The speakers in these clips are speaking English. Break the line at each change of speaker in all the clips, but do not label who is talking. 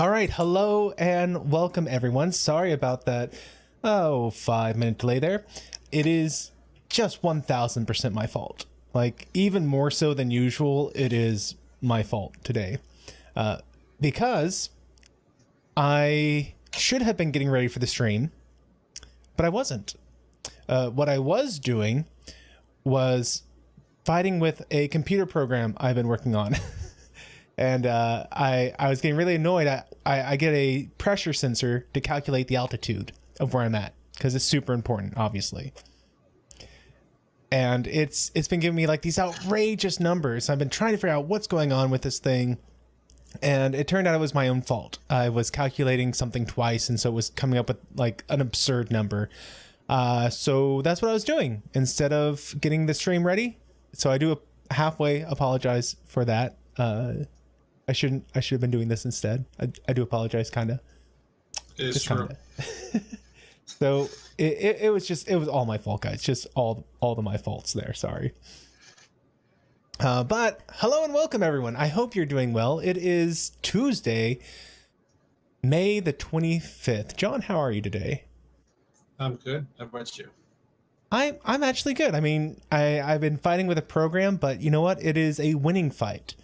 All right, hello and welcome everyone. Sorry about that. 5-minute delay there. It is just 1000% my fault. Like, even more so than usual, it is my fault today. Because I should have been getting ready for the stream, but I wasn't. What I was doing was fighting with a computer program I've been working on. And I was getting really annoyed. I get a pressure sensor to calculate the altitude of where I'm at, because it's super important, obviously. And it's been giving me like these outrageous numbers. I've been trying to figure out what's going on with this thing. And it turned out it was my own fault. I was calculating something twice, and so it was coming up with like an absurd number. So that's what I was doing instead of getting the stream ready. So I do halfway apologize for that. I should have been doing this instead. I do apologize, kind of.
It's true.
So it was all my fault, guys. Just all of my faults there. Sorry. But hello and welcome, everyone. I hope you're doing well. It is Tuesday, May the 25th. John, how are you today?
I'm good. How about you?
I'm actually good. I mean, I've been fighting with a program, but you know what? It is a winning fight.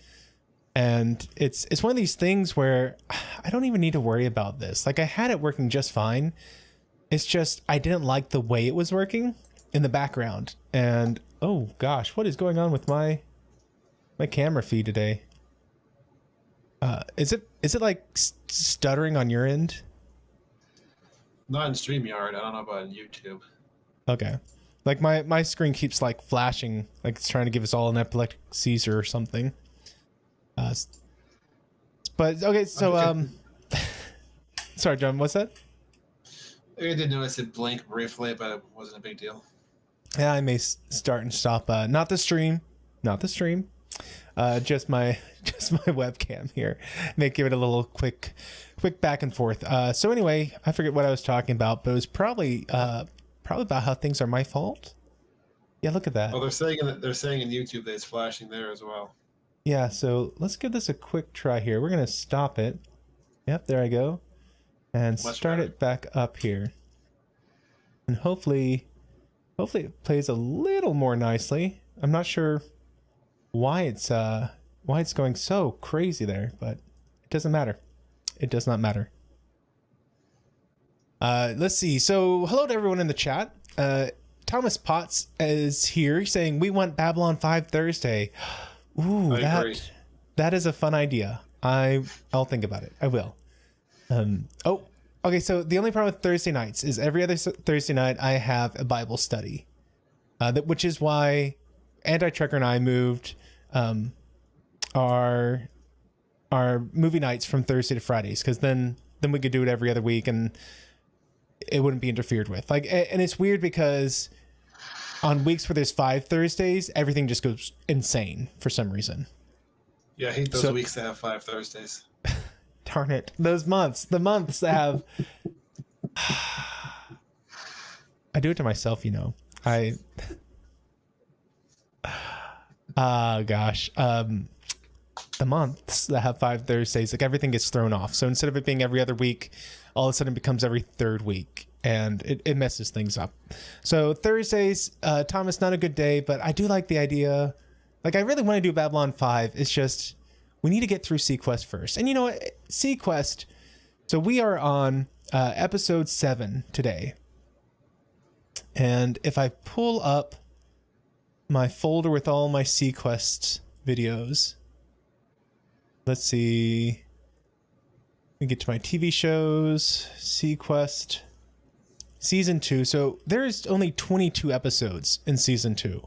And it's one of these things where I don't even need to worry about this. Like, I had it working just fine. It's just I didn't like the way it was working in the background. And oh gosh, what is going on with my camera feed today? Is it like stuttering on your end?
Not in StreamYard. I don't know about YouTube.
Okay. Like my screen keeps like flashing, like it's trying to give us all an epileptic seizure or something. But okay, so sorry, John, what's that?
I did notice it blink briefly, but it wasn't a big deal.
Yeah, I may start and stop. Not the stream, just my webcam here. May give it a little quick back and forth. So anyway, I forget what I was talking about, but it was probably about how things are my fault. Yeah, look at that.
Well, they're saying in YouTube that it's flashing there as well.
Yeah, so let's give this a quick try here. We're gonna stop it. Yep, there I go. And start it back up here. And hopefully it plays a little more nicely. I'm not sure why it's going so crazy there, but it doesn't matter. It does not matter. Let's see. So hello to everyone in the chat. Thomas Potts is here saying we want Babylon 5 Thursday. Ooh, that is a fun idea. I'll think about it. I will. Oh, okay. So the only problem with Thursday nights is every other Thursday night I have a Bible study, which is why Anti-Trucker and I moved our movie nights from Thursday to Fridays, because then we could do it every other week and it wouldn't be interfered with. Like, and it's weird because on weeks where there's 5 Thursdays, everything just goes insane for some reason.
Yeah, I hate those weeks that have 5 Thursdays.
Darn it. The months that have... I do it to myself, you know. Gosh. The months that have 5 Thursdays, like everything gets thrown off. So instead of it being every other week, all of a sudden it becomes every 3rd week. And it messes things up. So Thursdays, Thomas, not a good day, but I do like the idea. Like, I really want to do Babylon 5. It's just, we need to get through SeaQuest first. And you know what? SeaQuest. So we are on episode 7 today. And if I pull up my folder with all my SeaQuest videos, let's see. We get to my TV shows, SeaQuest. Season 2. So there's only 22 episodes in season 2.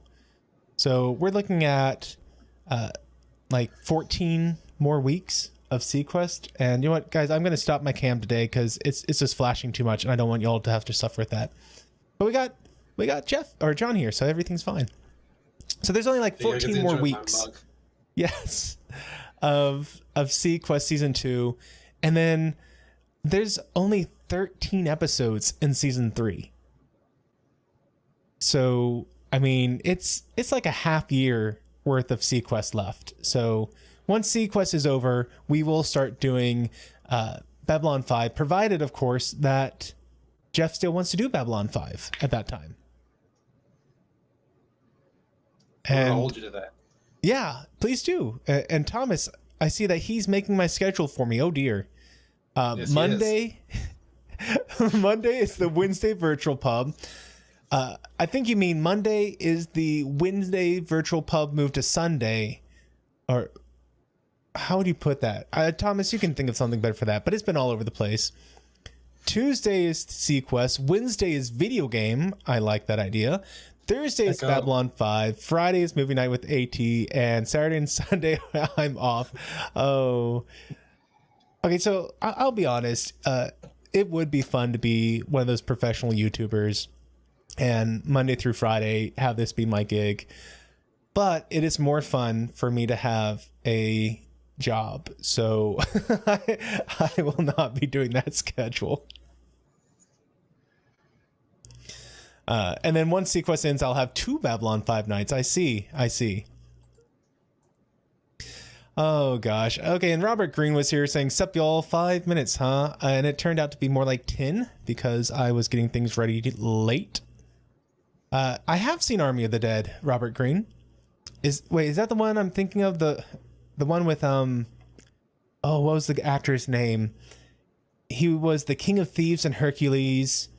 So we're looking at like 14 more weeks of SeaQuest. And you know what, guys, I'm going to stop my cam today because it's just flashing too much and I don't want y'all to have to suffer with that. But we got Jeff or John here, so everything's fine. So there's only like 14 more weeks. Yes. Of SeaQuest season 2. And then there's only 13 episodes in season 3. So, I mean, it's like a half year worth of SeaQuest left. So once SeaQuest is over, we will start doing Babylon 5, provided, of course, that Jeff still wants to do Babylon 5 at that time.
And I'll hold you to that.
Yeah, please do. And Thomas, I see that he's making my schedule for me. Oh dear.
Yes,
Monday, Monday is the Wednesday virtual pub. I think you mean Monday is the Wednesday virtual pub moved to Sunday, or how would you put that? Thomas, you can think of something better for that, but it's been all over the place. Tuesday is SeaQuest. Wednesday is video game. I like that idea. Thursday is Babylon 5. Friday is movie night with AT. And Saturday and Sunday, I'm off. Oh. Okay, so I'll be honest. It would be fun to be one of those professional YouTubers and Monday through Friday have this be my gig. But it is more fun for me to have a job. So I will not be doing that schedule. And then once SeaQuest ends, I'll have 2 Babylon 5 nights. I see. Oh, gosh. Okay, and Robert Green was here saying, sup, y'all, 5 minutes, huh? And it turned out to be more like 10 because I was getting things ready late. I have seen Army of the Dead, Robert Green. Is that the one I'm thinking of? The one with, what was the actor's name? He was the King of Thieves in Hercules.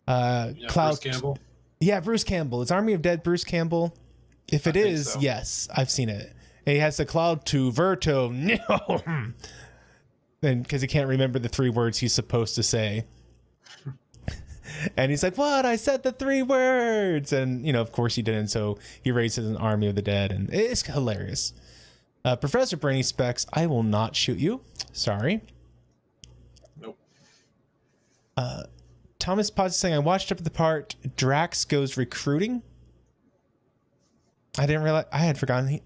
Bruce Campbell.
Yeah, Bruce Campbell. It's Army of Dead Bruce Campbell. If it is, so. Yes, I've seen it. And he has the Cloud to Verto. No. And because he can't remember the 3 words he's supposed to say. And he's like, what? I said the 3 words. And, of course he didn't. So he raises an Army of the Dead. And it's hilarious. Professor Brainy Specs, I will not shoot you. Sorry.
Nope.
Thomas Potts is saying, I watched up to the part Drax goes recruiting. I didn't realize. I had forgotten.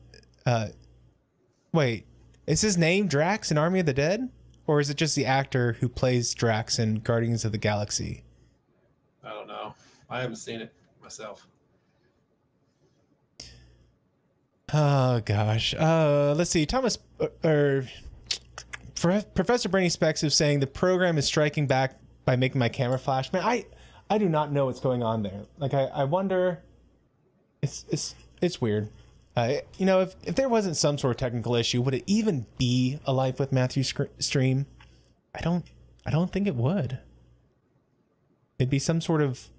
Wait, is his name Drax in Army of the Dead? Or is it just the actor who plays Drax in Guardians of the Galaxy?
I don't know. I haven't seen it myself.
Oh, gosh. Let's see. Thomas, Professor Brainy Specs is saying the program is striking back by making my camera flash. Man, I do not know what's going on there. Like, I wonder. It's weird. If there wasn't some sort of technical issue, would it even be a Life with Matthew stream? I don't think it would. It'd be some sort of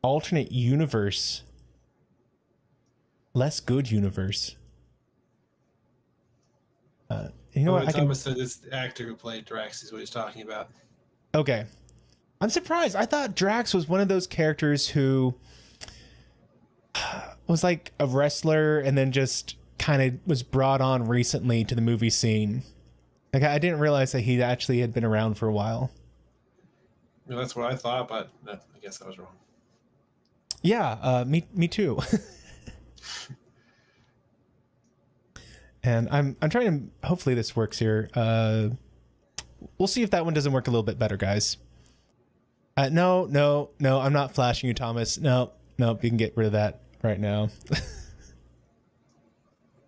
alternate universe, less good universe. What?
Thomas said it's the actor who played Drax is what he's talking about.
Okay, I'm surprised. I thought Drax was one of those characters who was like a wrestler and then just kind of was brought on recently to the movie scene. Like, I didn't realize that he actually had been around for a while.
Well, that's what I thought, but I guess I was wrong.
Yeah, me too. And I'm trying to, hopefully this works here. We'll see if that one doesn't work a little bit better, guys. No, I'm not flashing you, Thomas. No, you can get rid of that right now.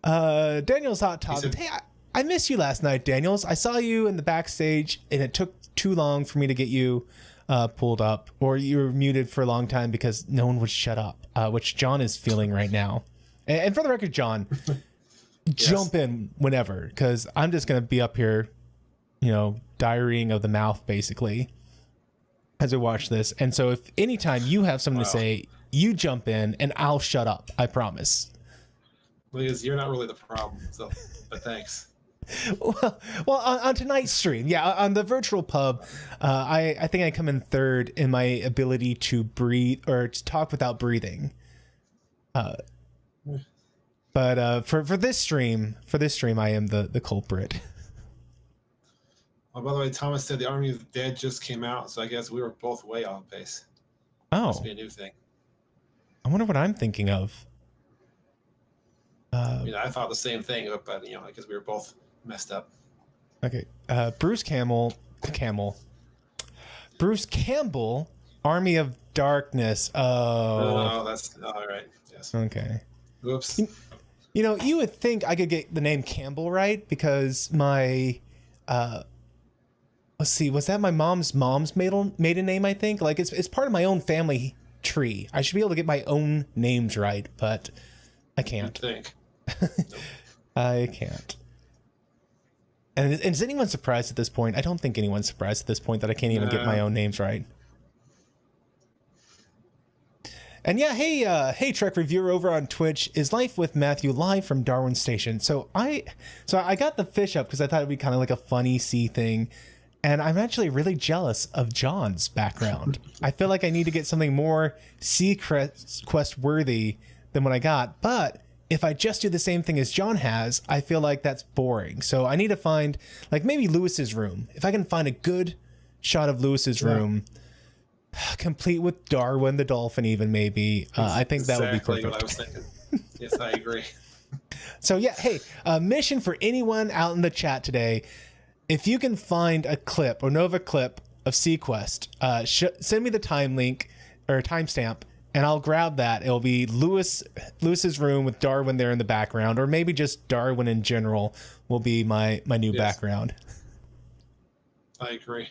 Daniel's Hot Topics. Hey, I missed you last night, Daniels. I saw you in the backstage, and it took too long for me to get you pulled up, or you were muted for a long time because no one would shut up, which John is feeling right now. And for the record, John, jump in whenever, because I'm just going to be up here, diarying of the mouth, basically, as I watch this. And so if anytime you have something to say, you jump in, and I'll shut up. I promise.
Because you're not really the problem, so, but thanks.
Well, on tonight's stream, on the virtual pub, I think I come in third in my ability to breathe or to talk without breathing. But for this stream, I am the culprit.
Oh, by the way, Thomas said the Army of the Dead just came out, so I guess we were both way off base.
Oh,
must be a new thing.
I wonder what I'm thinking of.
I thought the same thing, but because we were both messed up.
Okay, Bruce Campbell, Army of Darkness.
Oh, that's all right. Yes.
Okay.
Oops.
You would think I could get the name Campbell right because my let's see, was that my mom's maiden name? I think like it's part of my own family tree. I should be able to get my own names right, but I can't.
You'd think.
I can't. And is anyone surprised at this point? I don't think anyone's surprised at this point that I can't even get my own names right. And yeah, hey, Trek Reviewer over on Twitch, is Life with Matthew live from Darwin Station. So I got the fish up because I thought it'd be kind of like a funny sea thing. And I'm actually really jealous of John's background. I feel like I need to get something more SeaQuest worthy than what I got. But if I just do the same thing as John has, I feel like that's boring. So I need to find like maybe Lewis's room. If I can find a good shot of Lewis's room, complete with Darwin the dolphin, even maybe. I think that would be perfect.
What I was thinking. Yes, I agree.
So yeah, hey, mission for anyone out in the chat today. If you can find a clip or know of a clip of SeaQuest, send me the time link or timestamp, and I'll grab that. It'll be Lewis's room with Darwin there in the background, or maybe just Darwin in general will be my new background.
I agree.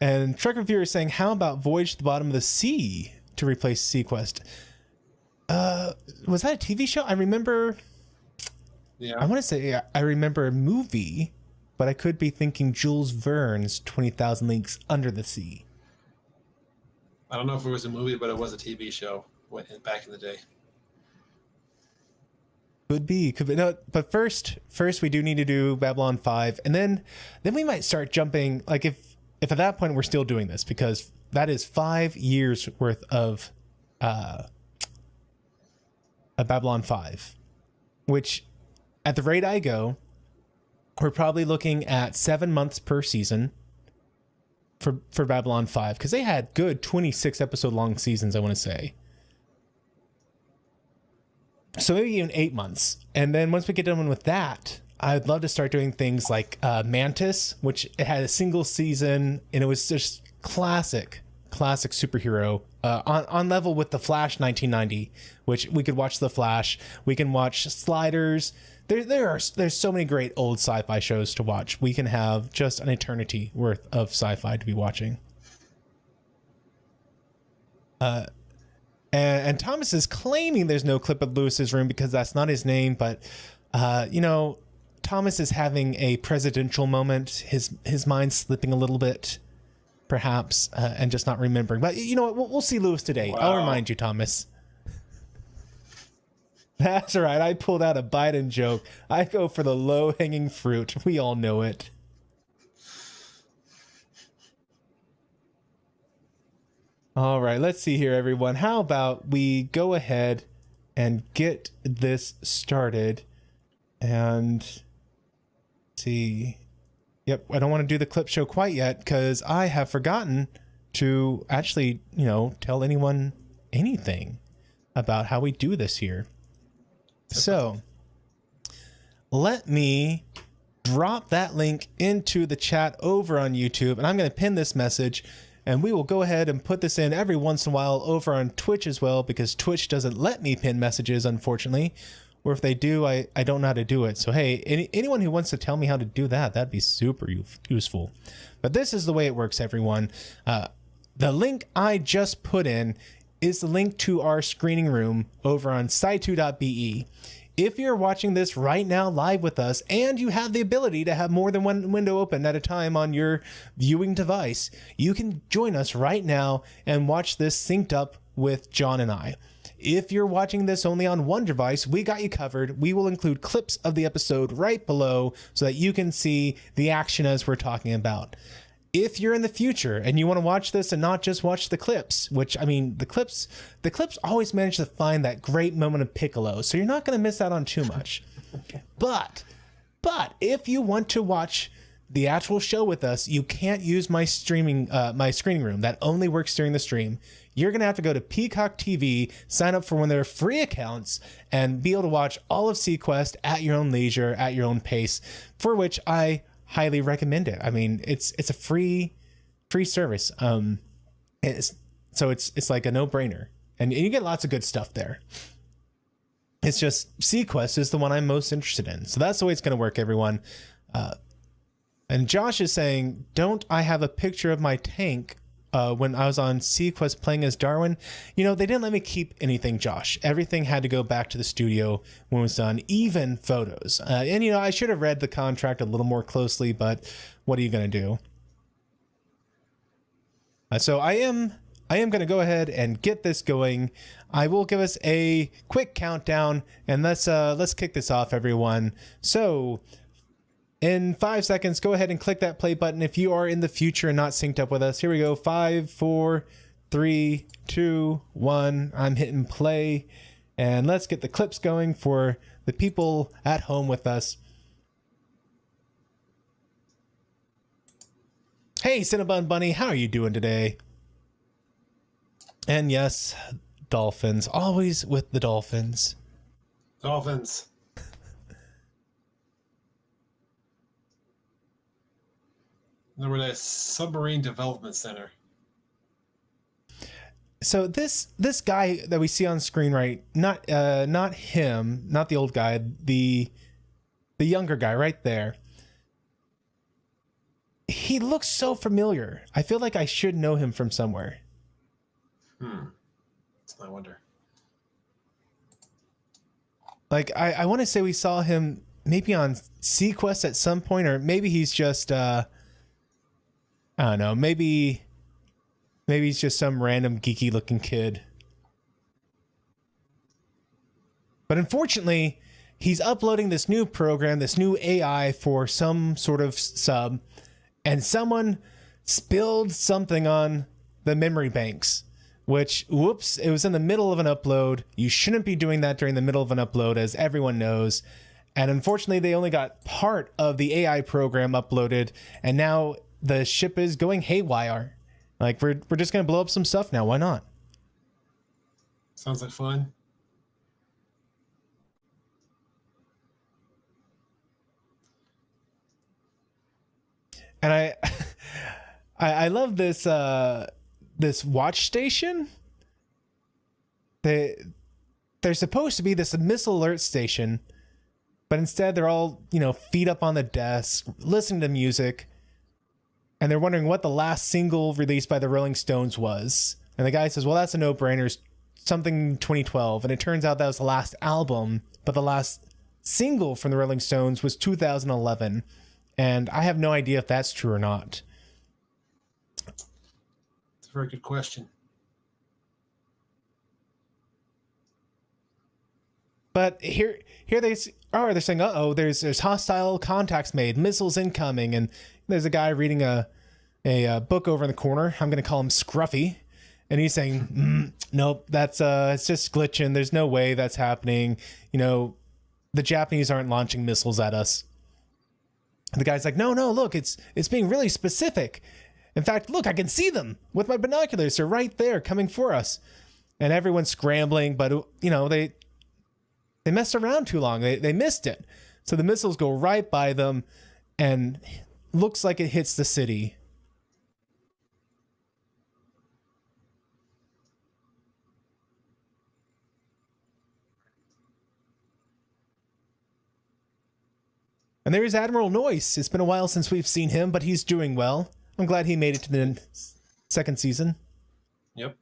And Trek Reviewer is saying, how about Voyage to the Bottom of the Sea to replace SeaQuest? Was that a TV show? I remember...
Yeah.
I want to say I remember a movie, but I could be thinking Jules Verne's 20,000 Leagues Under the Sea.
I don't know if it was a movie, but it was a TV show back in the day.
Could be. No, but first we do need to do Babylon 5, and then we might start jumping. Like if at that point we're still doing this, because that is 5 years worth of a Babylon 5, which at the rate I go, we're probably looking at 7 months per season for Babylon 5, because they had good 26 episode long seasons, I want to say. So maybe even 8 months. And then once we get done with that, I'd love to start doing things like Mantis, which it had a single season, and it was just classic superhero on level with The Flash 1990, which we could watch The Flash. We can watch Sliders. There's so many great old sci-fi shows to watch. We can have just an eternity worth of sci-fi to be watching. And Thomas is claiming there's no clip of Lewis's room because that's not his name, but Thomas is having a presidential moment. His mind's slipping a little bit, perhaps, and just not remembering. But you know what? We'll see Lewis today. Wow. I'll remind you, Thomas. That's right. I pulled out a Biden joke. I go for the low-hanging fruit. We all know it. All right, let's see here, everyone. How about we go ahead and get this started and see. Yep, I don't want to do the clip show quite yet because I have forgotten to actually, tell anyone anything about how we do this here. So let me drop that link into the chat over on YouTube, and I'm going to pin this message, and we will go ahead and put this in every once in a while over on Twitch as well, because Twitch doesn't let me pin messages, unfortunately, or if they do, I don't know how to do it. So hey, anyone who wants to tell me how to do that, that'd be super useful. But this is the way it works, everyone. The link I just put in is the link to our screening room over on sci2.be. If you're watching this right now live with us and you have the ability to have more than one window open at a time on your viewing device, you can join us right now and watch this synced up with John and I. If you're watching this only on one device, we got you covered. We will include clips of the episode right below so that you can see the action as we're talking about. If you're in the future and you want to watch this and not just watch the clips, which, I mean, the clips always manage to find that great moment of Piccolo, so you're not going to miss out on too much. But if you want to watch the actual show with us, you can't use my screening room. That only works during the stream. You're going to have to go to Peacock TV, sign up for one of their free accounts, and be able to watch all of SeaQuest at your own leisure, at your own pace, for which I highly recommend it. I mean, it's a free service. It's like a no-brainer, and you get lots of good stuff there. It's just SeaQuest is the one I'm most interested in. So that's the way it's going to work, everyone. And Josh is saying, don't I have a picture of my tank when I was on SeaQuest playing as Darwin? You know, they didn't let me keep anything, Josh. Everything had to go back to the studio when it was done, even photos. And, you know, I should have read the contract a little more closely, but what are you going to do? So I am going to go ahead and get this going. I will give us a quick countdown, and let's kick this off, everyone. So in 5 seconds, go ahead and click that play button if you are in the future and not synced up with us. Here we go. 5, 4, 3, 2, 1. I'm hitting play, and let's get the clips going for the people at home with us. Hey, Cinnabon Bunny, how are you doing today? And yes, Dolphins. Always with the Dolphins.
Dolphins. Remember that submarine development center.
So this guy that we see on screen, right? Not him, not the old guy, the younger guy right there. He looks so familiar. I feel like I should know him from somewhere.
That's my wonder.
Like I want to say we saw him maybe on SeaQuest at some point, or maybe he's just I don't know, maybe he's just some random geeky looking kid. But unfortunately, he's uploading this new program, this new AI for some sort of sub, and someone spilled something on the memory banks, which, whoops, it was in the middle of an upload. You shouldn't be doing that during the middle of an upload, as everyone knows. And unfortunately, they only got part of the AI program uploaded, and now the ship is going haywire. Like, we're just going to blow up some stuff now. Why not?
Sounds like fun.
And I love this this watch station. They're supposed to be this missile alert station, but instead they're all, you know, feet up on the desk, listening to music, and they're wondering what the last single released by the Rolling Stones was. And the guy says, well, that's a no-brainer, something 2012. And it turns out that was the last album, but the last single from the Rolling Stones was 2011. And I have no idea if that's true or not.
It's a very good question.
But here they're saying, uh-oh, there's hostile contacts made, missiles incoming, and there's a guy reading a book over in the corner. I'm going to call him Scruffy. And he's saying, nope, that's it's just glitching. There's no way that's happening. You know, the Japanese aren't launching missiles at us. And the guy's like, no, look, it's being really specific. In fact, look, I can see them with my binoculars. They're right there coming for us. And everyone's scrambling, but, you know, they messed around too long. They missed it. So the missiles go right by them and looks like it hits the city. And there's Admiral Noyce. It's been a while since we've seen him, but he's doing well. I'm glad he made it to the second season.
Yep.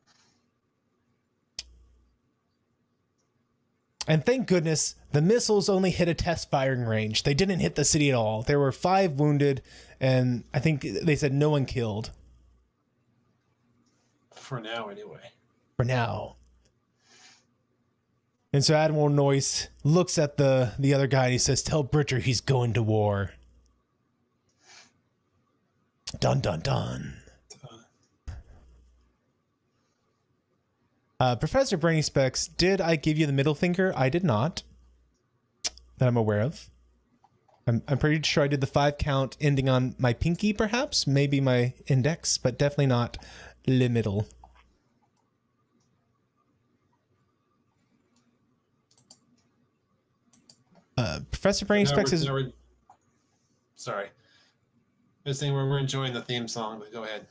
And thank goodness the missiles only hit a test firing range. They didn't hit the city at all. There were 5 wounded, and I think they said no one killed.
For now, anyway.
For now. And so Admiral Noyce looks at the other guy and he says, tell Bridger he's going to war. Dun, dun, dun. Professor Brainy Specs, did I give you the middle finger? I did not. That I'm aware of. I'm pretty sure I did the 5 count ending on my pinky, perhaps. Maybe my index, but definitely not le middle. Professor Brainy Specs is...
Sorry. I was saying we're enjoying the theme song, but go ahead.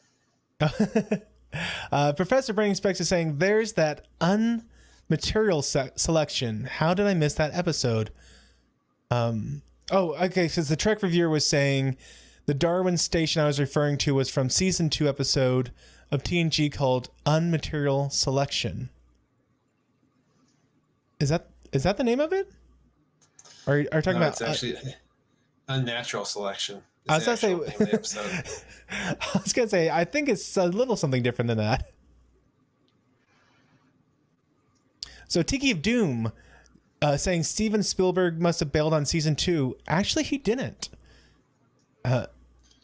Professor Brainy Specs is saying, there's that unmaterial selection. How did I miss that episode? Oh, okay, because the Trek reviewer was saying The Darwin station I was referring to was from season 2 episode of TNG called Unmaterial Selection. Is that the name of it? Are you talking about?
It's actually Unnatural Selection.
I was
It's
gonna
the
say.
actual name of the episode.
I was gonna say. I think it's a little something different than that. So Tiki of Doom saying Steven Spielberg must have bailed on season 2. Actually, he didn't.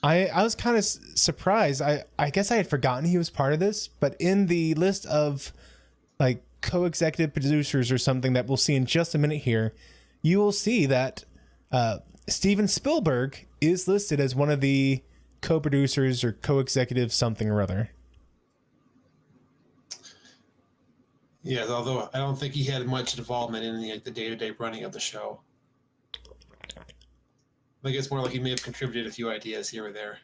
I was kind of surprised. I guess I had forgotten he was part of this, but in the list of like co-executive producers or something that we'll see in just a minute here, you will see that Steven Spielberg is listed as one of the co-producers or co-executive something or other.
Yes, although I don't think he had much involvement in the day-to-day running of the show. I think it's more like he may have contributed a few ideas here or there.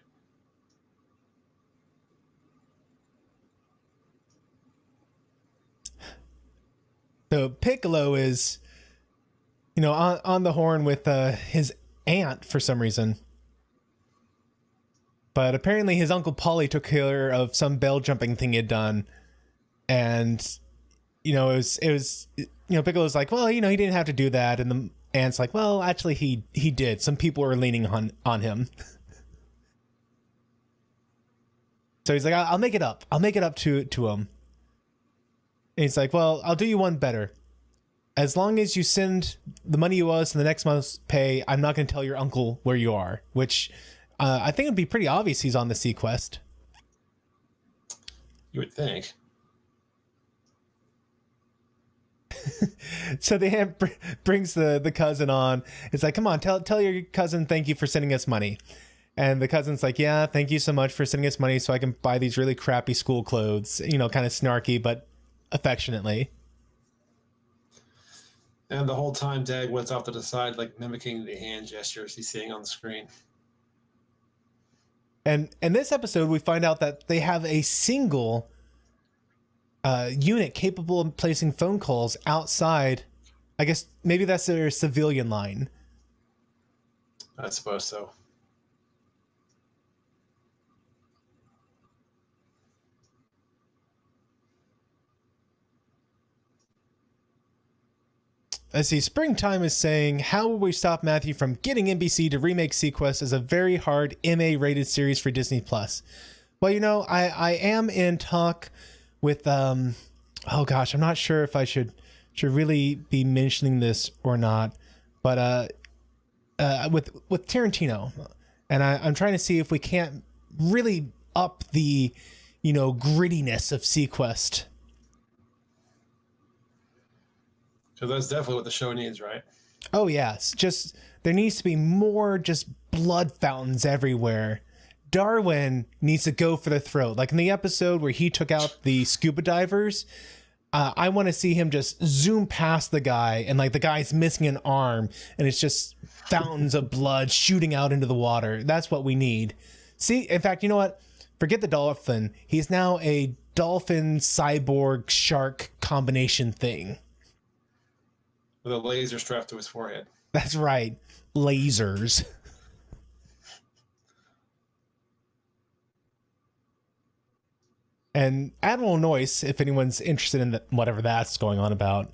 So Piccolo is, on the horn with his aunt for some reason. But apparently his Uncle Paulie took care of some bell jumping thing he had done. And, it was Piccolo's like, well, he didn't have to do that. And the aunt's like, well, actually he did. Some people are leaning on him. So he's like, I'll make it up. I'll make it up to him. And he's like, well, I'll do you one better. As long as you send the money you owe us in the next month's pay, I'm not going to tell your uncle where you are, which I think it'd be pretty obvious he's on the SeaQuest.
You would think.
So the aunt brings the cousin on. It's like, come on, tell your cousin thank you for sending us money. And the cousin's like, yeah, thank you so much for sending us money so I can buy these really crappy school clothes, kind of snarky, but affectionately.
And the whole time, Dagwood's off to the side, like mimicking the hand gestures he's seeing on the screen.
And in this episode, we find out that they have a single unit capable of placing phone calls outside. I guess maybe that's their civilian line.
I suppose so.
Let's see, Springtime is saying, how will we stop Matthew from getting NBC to remake SeaQuest as a very hard MA-rated series for Disney+. Well, I am in talk with, oh gosh, I'm not sure if I should really be mentioning this or not, but with Tarantino. And I'm trying to see if we can't really up the, grittiness of SeaQuest.
So that's definitely what the show needs, right?
Oh, yes. Just there needs to be more just blood fountains everywhere. Darwin needs to go for the throat. Like in the episode where he took out the scuba divers, I want to see him just zoom past the guy and like the guy's missing an arm and it's just fountains of blood shooting out into the water. That's what we need. See, in fact, you know what? Forget the dolphin. He's now a dolphin cyborg shark combination thing.
With a laser strapped to his forehead.
That's right. Lasers. And Admiral Noyce, if anyone's interested in whatever that's going on about,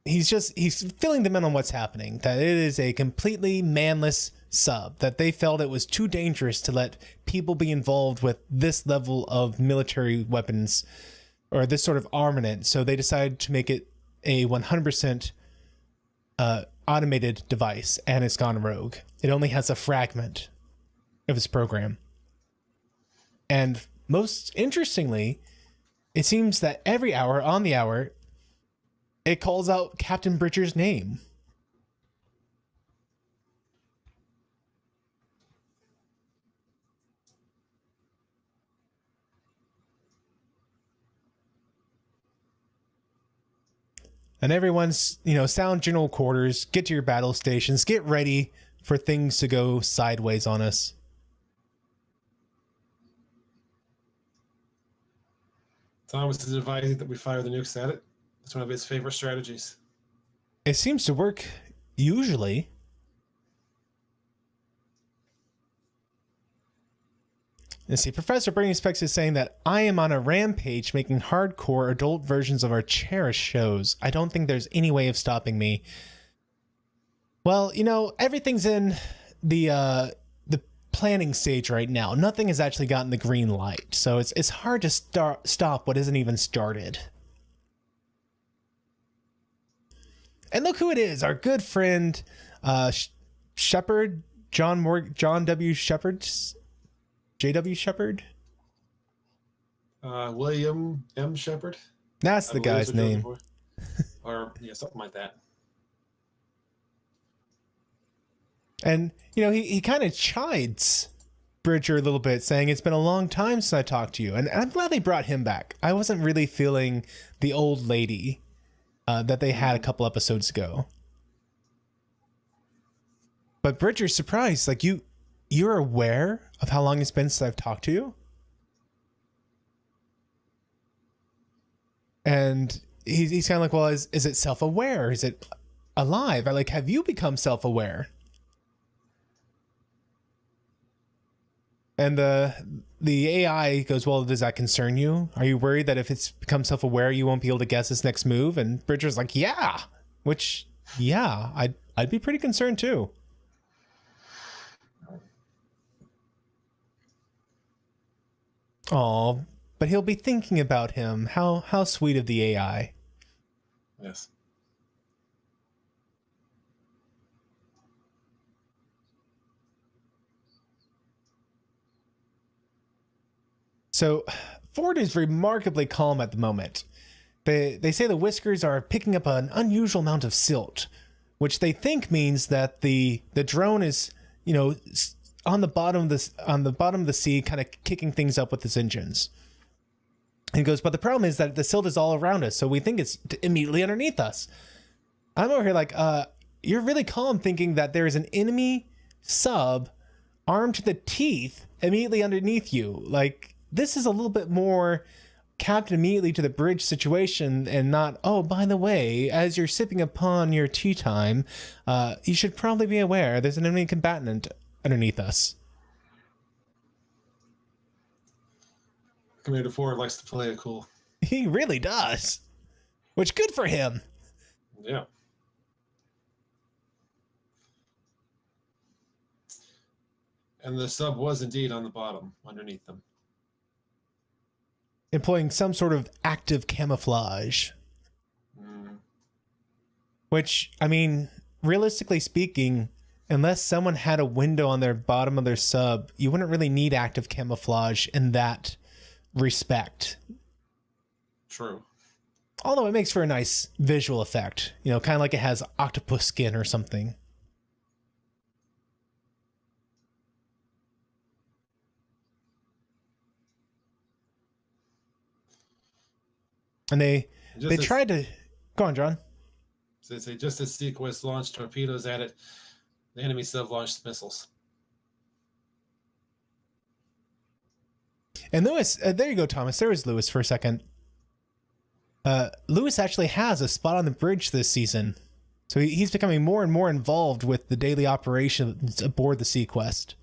he's filling them in on what's happening. That it is a completely manless sub. That they felt it was too dangerous to let people be involved with this level of military weapons or this sort of armament. So they decided to make it a 100% automated device, and it's gone rogue. It only has a fragment of its program. And most interestingly, it seems that every hour on the hour, it calls out Captain Bridger's name. And everyone's, sound general quarters, get to your battle stations, get ready for things to go sideways on us.
Thomas is advising that we fire the nukes at it. It's one of his favorite strategies.
It seems to work usually. Let's see. Professor Bernie Specs is saying that I am on a rampage making hardcore adult versions of our cherished shows. I don't think there's any way of stopping me. Well, you know, everything's in the planning stage right now. Nothing has actually gotten the green light, so it's hard to stop what isn't even started. And look who it is, our good friend Shepard, John W. Shepard, J.W. Shepard,
William M. Shepard.
That's the guy's name.
Or yeah, something like that.
And, you know, he kind of chides Bridger a little bit, saying it's been a long time since I talked to you. And I'm glad they brought him back. I wasn't really feeling the old lady that they had a couple episodes ago. But Bridger's surprised. Like, you're aware of how long it's been since I've talked to you? And he's kind of like, well, is it self-aware? Is it alive? Like, have you become self-aware? And the AI goes, well, does that concern you? Are you worried that if it's become self-aware, you won't be able to guess its next move? And Bridger's like, yeah. Which, yeah, I'd be pretty concerned too. Oh, but he'll be thinking about him. How sweet of the AI.
Yes.
So Ford is remarkably calm at the moment. They say the whiskers are picking up an unusual amount of silt, which they think means that the drone is, you know, on the bottom of the sea, kind of kicking things up with its engines. And he goes, but the problem is that the silt is all around us, so we think it's immediately underneath us. I'm over here like, you're really calm thinking that there is an enemy sub armed to the teeth immediately underneath you. Like, this is a little bit more capped immediately to the bridge situation and not, oh, by the way, as you're sipping upon your tea time, you should probably be aware there's an enemy combatant underneath us.
Commander Ford likes to play it cool.
He really does. Which, good for him.
Yeah. And the sub was indeed on the bottom, underneath them.
Employing some sort of active camouflage. Which, I mean, realistically speaking, unless someone had a window on their bottom of their sub, you wouldn't really need active camouflage in that respect.
True.
Although it makes for a nice visual effect. You know, kind of like it has octopus skin or something. And they tried to... Go on, John.
So they say just as SeaQuest launched torpedoes at it, the enemy sub launched missiles.
And Lewis, there you go, Thomas. There was Lewis for a second. Lewis actually has a spot on the bridge this season. So he's becoming more and more involved with the daily operations aboard the SeaQuest.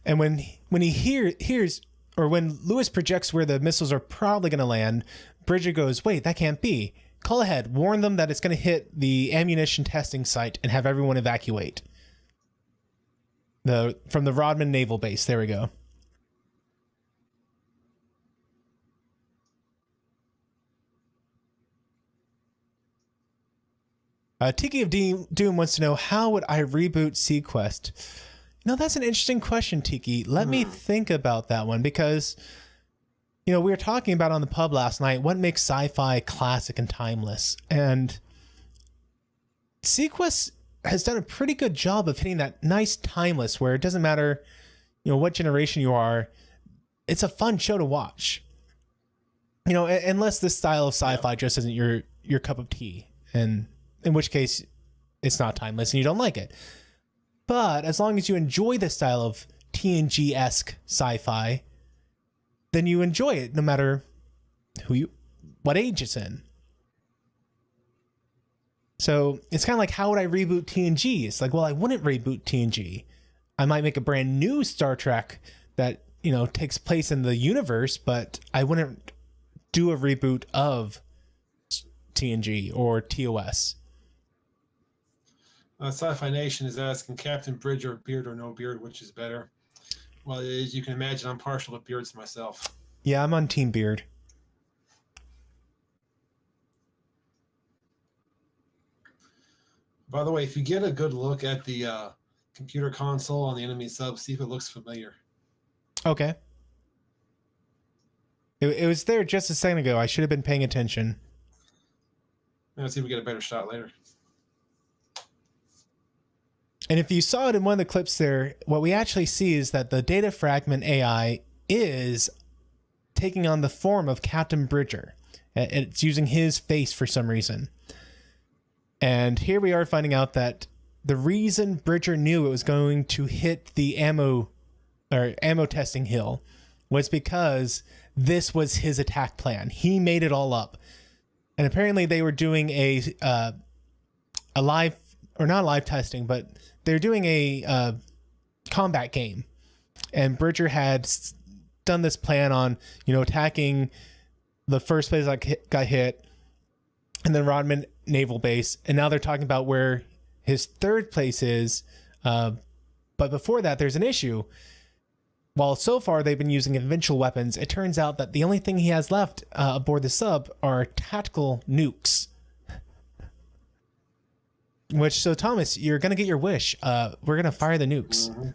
And when he hears, or when Lewis projects where the missiles are probably going to land, Bridger goes, wait, that can't be. Call ahead. Warn them that it's going to hit the ammunition testing site and have everyone evacuate. From the Rodman Naval Base. There we go. Tiki of Doom wants to know, how would I reboot SeaQuest? You know, that's an interesting question, Tiki. Let me think about that one, because, you know, we were talking about on the pub last night what makes sci-fi classic and timeless. And SeaQuest has done a pretty good job of hitting that nice timeless where it doesn't matter, you know, what generation you are. It's a fun show to watch. You know, unless this style of sci-fi just isn't your cup of tea. And in which case, it's not timeless and you don't like it. But as long as you enjoy the style of TNG-esque sci-fi, then you enjoy it no matter what age it's in. So it's kind of like, how would I reboot TNG? It's like, well, I wouldn't reboot TNG. I might make a brand new Star Trek that, you know, takes place in the universe, but I wouldn't do a reboot of TNG or TOS.
Sci-Fi Nation is asking Captain Bridger, beard or no beard, which is better? Well, as you can imagine, I'm partial to beards myself.
Yeah, I'm on Team Beard.
By the way, if you get a good look at the computer console on the enemy sub, see if it looks familiar.
Okay. It was there just a second ago. I should have been paying attention.
Let's see if we get a better shot later.
And if you saw it in one of the clips there, what we actually see is that the data fragment AI is taking on the form of Captain Bridger. It's using his face for some reason. And here we are finding out that the reason Bridger knew it was going to hit the ammo testing hill was because this was his attack plan. He made it all up. And apparently they were doing a live, or not live testing, but they're doing a combat game. And Bridger had done this plan on, you know, attacking the first place that got hit, and then Rodman Naval Base. And now they're talking about where his third place is. But before that, there's an issue. While so far they've been using conventional weapons, it turns out that the only thing he has left aboard the sub are tactical nukes. Which, so Thomas, you're going to get your wish. We're going to fire the nukes.
Mm-hmm.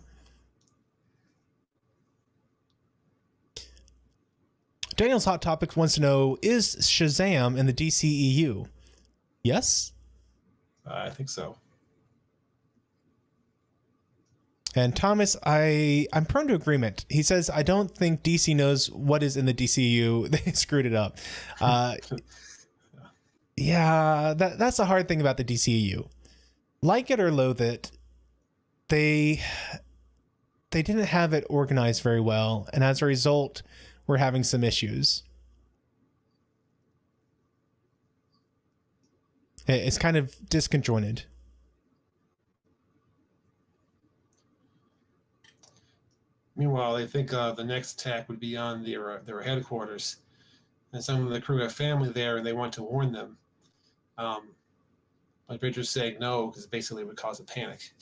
Daniel's Hot Topics wants to know, is Shazam in the DCEU? Yes?
I think so.
And Thomas, I'm prone to agreement. He says, I don't think DC knows what is in the DCU. They screwed it up. Yeah, that's the hard thing about the DCU. Like it or loathe it, they didn't have it organized very well. And as a result, we're having some issues. It's kind of disconjointed.
Meanwhile, they think the next attack would be on their headquarters, and some of the crew have family there, and they want to warn them. But Bridger's saying no, because basically it would cause a panic.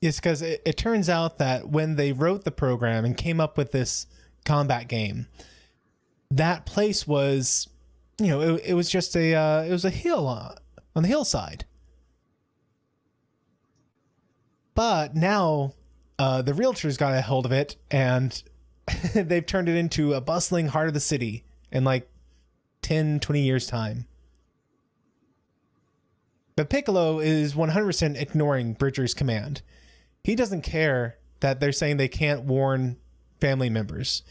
It's because it turns out that when they wrote the program and came up with this combat game, that place was, you know, it was just it was a hill on the hillside. But now the realtors got a hold of it, and they've turned it into a bustling heart of the city in like 10, 20 years' time. But Piccolo is 100% ignoring Bridger's command. He doesn't care that they're saying they can't warn family members.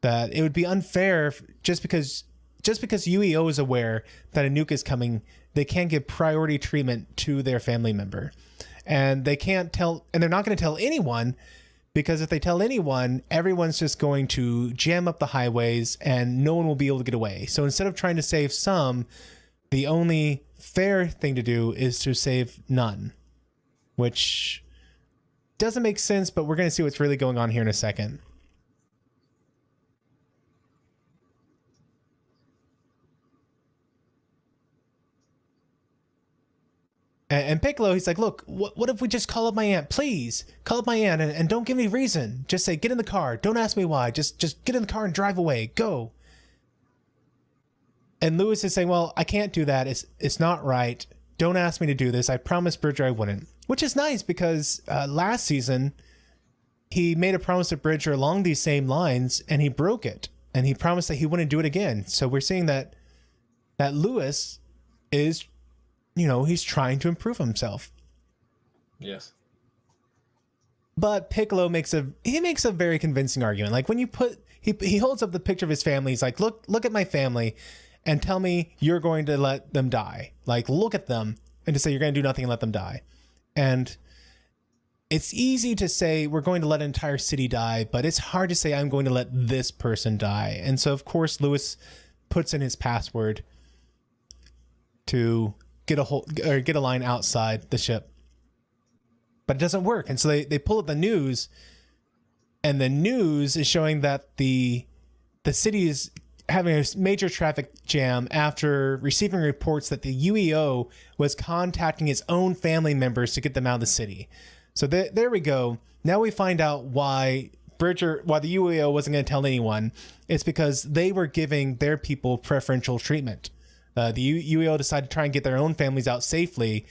That it would be unfair just because UEO is aware that a nuke is coming, they can't give priority treatment to their family member. And they can't tell, and they're not going to tell anyone, because if they tell anyone, everyone's just going to jam up the highways and no one will be able to get away. So instead of trying to save some, the only fair thing to do is to save none, which doesn't make sense, but we're going to see what's really going on here in a second. And Piccolo, he's like, look, what if we just call up my aunt? Please, call up my aunt and don't give me reason. Just say, get in the car. Don't ask me why. Just get in the car and drive away. Go. And Lewis is saying, well, I can't do that. It's not right. Don't ask me to do this. I promised Bridger I wouldn't. Which is nice because last season, he made a promise to Bridger along these same lines, and he broke it. And he promised that he wouldn't do it again. So we're seeing that Lewis is, you know, he's trying to improve himself.
Yes.
But Piccolo makes a very convincing argument. Like when you he holds up the picture of his family. He's like, look at my family and tell me you're going to let them die. Like, look at them and to say you're going to do nothing and let them die. And it's easy to say we're going to let an entire city die, but it's hard to say I'm going to let this person die. And so, of course, Lewis puts in his password to get a line outside the ship. but it doesn't work. And so they pull up the news, and the news is showing that the city is having a major traffic jam after receiving reports that the UEO was contacting its own family members to get them out of the city. So there we go. Now we find out why the UEO wasn't going to tell anyone. It's because they were giving their people preferential treatment. The UEO decided to try and get their own families out safely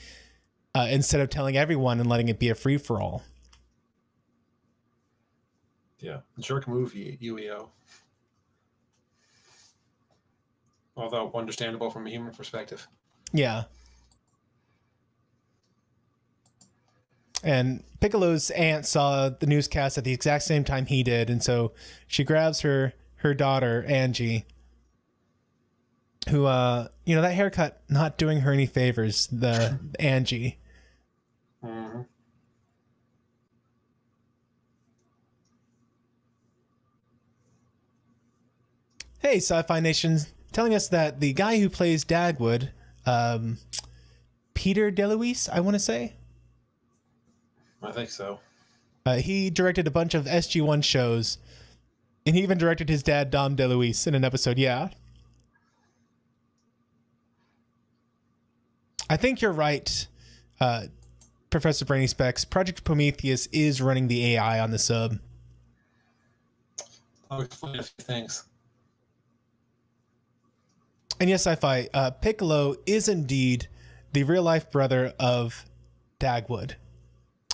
instead of telling everyone and letting it be a free-for-all.
Yeah, jerk move, UEO. Although understandable from a human perspective.
Yeah. And Piccolo's aunt saw the newscast at the exact same time he did, and so she grabs her daughter, Angie, who, that haircut not doing her any favors, the Angie.
Mm-hmm.
Hey, Sci-Fi Nation, telling us that the guy who plays Dagwood, Peter DeLuise, I want to say.
I think so.
He directed a bunch of SG-1 shows, and he even directed his dad, Dom DeLuise, in an episode. Yeah. I think you're right, Professor Brainy Specs. Project Prometheus is running the AI on the sub.
I'll explain a few things.
And yes, Sci-Fi, Piccolo is indeed the real-life brother of Dagwood.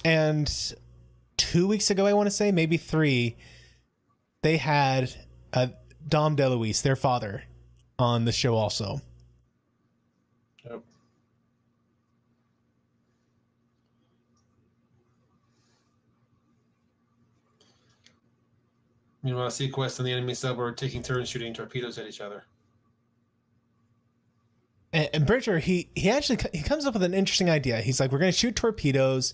And 2 weeks ago, I want to say, maybe 3, they had Dom DeLuise, their father, on the show also.
Yep. Meanwhile, SeaQuest and the enemy sub are taking turns shooting torpedoes at each other.
And Bridger, he comes up with an interesting idea. He's like, we're going to shoot torpedoes.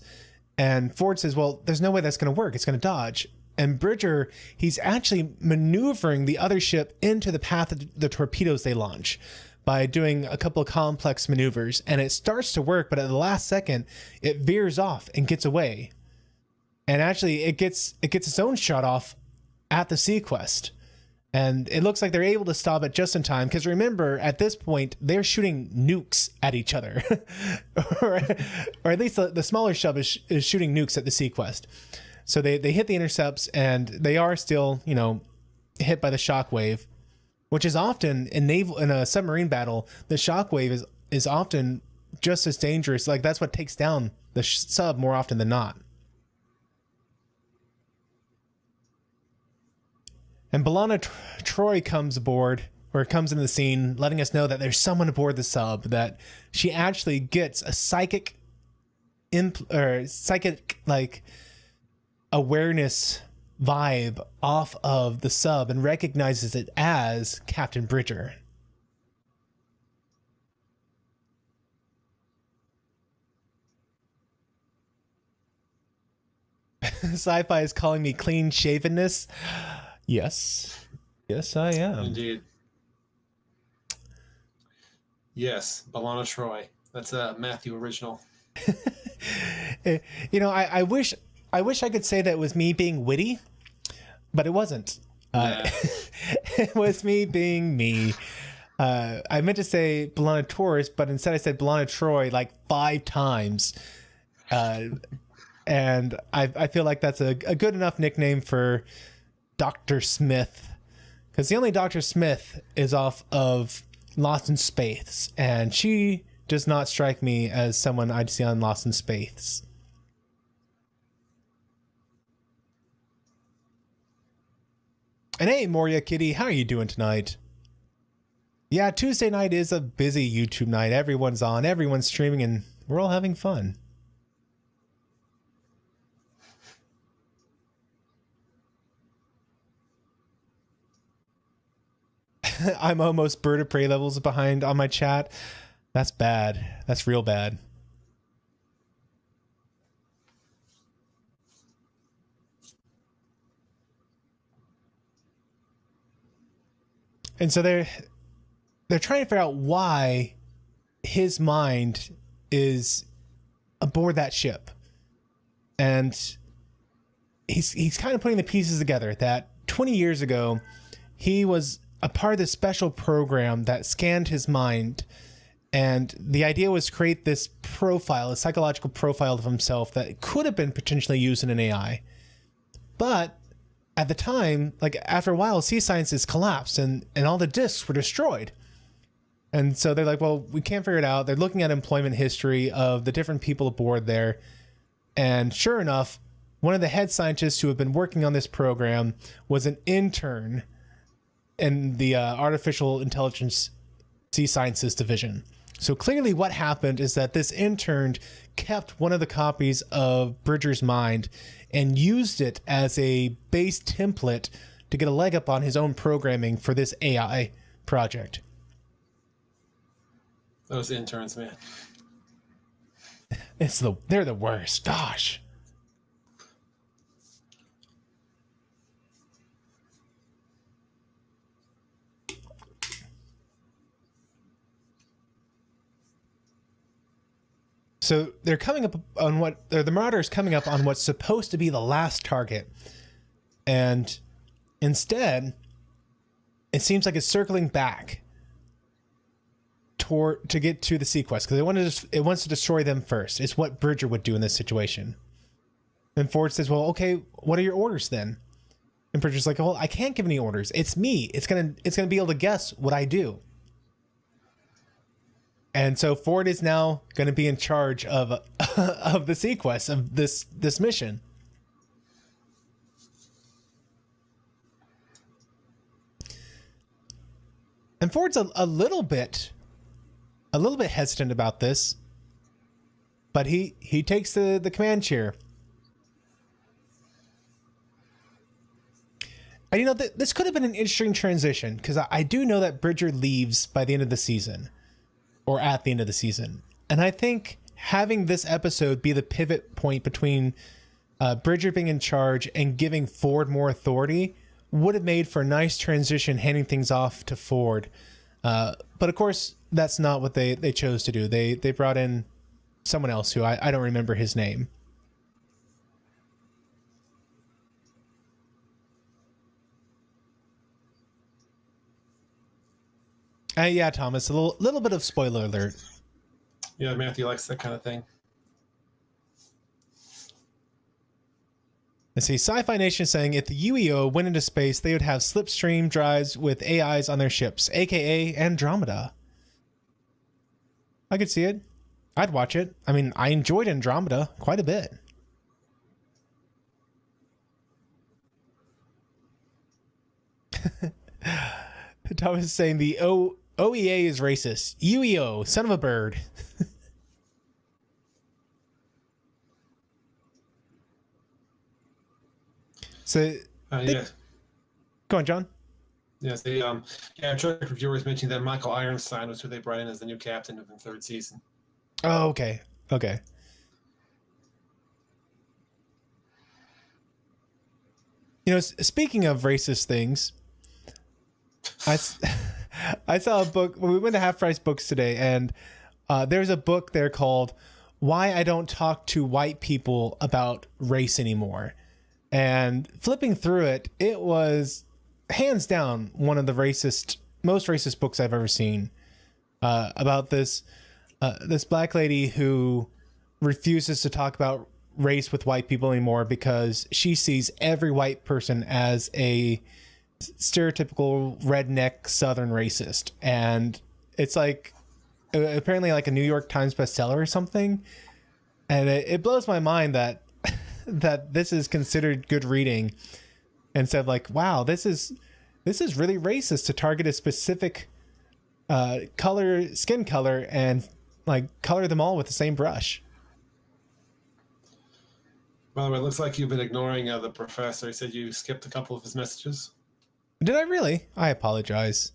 And Ford says, well, there's no way that's going to work. It's going to dodge. And Bridger, he's actually maneuvering the other ship into the path of the torpedoes they launch by doing a couple of complex maneuvers. And it starts to work, but at the last second, it veers off and gets away. And actually, it gets its own shot off at the SeaQuest. And it looks like they're able to stop it just in time. Because remember, at this point, they're shooting nukes at each other. or at least the smaller ship is shooting nukes at the SeaQuest. So they hit the intercepts, and they are still, hit by the shockwave. Which is often, in a submarine battle, the shockwave is often just as dangerous. Like, that's what takes down the sub more often than not. And B'Elanna Troy comes aboard, or comes into the scene, letting us know that there's someone aboard the sub, that she actually gets a psychic awareness vibe off of the sub and recognizes it as Captain Bridger. Sci-Fi is calling me clean shavenness. Yes, I am.
Indeed. Yes, B'Elanna Troy. That's a Matthew original.
I wish I could say that it was me being witty, but it wasn't. It was me being me. I meant to say B'Elanna Taurus, but instead I said B'Elanna Troy like 5 times. And I feel like that's a good enough nickname for Dr. Smith, because the only Dr. Smith is off of Lost in Space, and she does not strike me as someone I'd see on Lost in Space. And hey, Moria Kitty, how are you doing tonight? Yeah, Tuesday night is a busy YouTube night. Everyone's on, everyone's streaming, and we're all having fun. I'm almost Bird of Prey levels behind on my chat. That's bad. That's real bad. And so they're trying to figure out why his mind is aboard that ship. And he's kind of putting the pieces together that 20 years ago, he was a part of this special program that scanned his mind. And the idea was to create this profile, a psychological profile of himself that could have been potentially used in an AI. But at the time, like after a while, Sea Sciences collapsed and all the disks were destroyed. And so they're like, well, we can't figure it out. They're looking at employment history of the different people aboard there. And sure enough, one of the head scientists who have been working on this program was an intern in the artificial intelligence Sea Sciences division. So clearly what happened is that this intern kept one of the copies of Bridger's mind and used it as a base template to get a leg up on his own programming for this AI project.
Those interns, man.
They're the worst. Gosh. So they're coming up on the Marauder's coming up on what's supposed to be the last target. And instead, it seems like it's circling back to get to the SeaQuest because it wants to destroy them first. It's what Bridger would do in this situation. And Ford says, well, okay, what are your orders then? And Bridger's like, well, I can't give any orders. It's me. It's gonna be able to guess what I do. And so Ford is now going to be in charge of of the SeaQuest, of this mission. And Ford's a little bit hesitant about this, but he takes the command chair. And this could have been an interesting transition because I do know that Bridger leaves by the end of the season. Or at the end of the season. And I think having this episode be the pivot point between Bridger being in charge and giving Ford more authority would have made for a nice transition, handing things off to Ford. But of course, that's not what they chose to do. They brought in someone else who I don't remember his name. Yeah, Thomas, a little bit of spoiler alert.
Yeah, Matthew likes that kind of thing.
Let's see, Sci-Fi Nation saying if the UEO went into space, they would have slipstream drives with AIs on their ships, aka Andromeda. I could see it. I'd watch it. I mean, I enjoyed Andromeda quite a bit. Thomas is saying the OEA is racist. UEO, son of a bird. So,
yeah.
Go on, John.
Yes, Trek reviewers mentioned that Michael Ironstein was who they brought in as the new captain of the third season.
Oh, okay. Okay. You know, speaking of racist things, I saw a book. We went to Half Price Books today, and there's a book there called "Why I Don't Talk to White People About Race Anymore." And flipping through it, it was hands down one of the most racist books I've ever seen. About this black lady who refuses to talk about race with white people anymore because she sees every white person as a stereotypical redneck Southern racist. And it's like apparently like a New York Times bestseller or something. And it blows my mind that that this is considered good reading instead of like, wow, this is really racist to target a specific skin color and like color them all with the same brush.
By the way, it looks like you've been ignoring the professor. He said you skipped a couple of his messages.
Did I really? I apologize.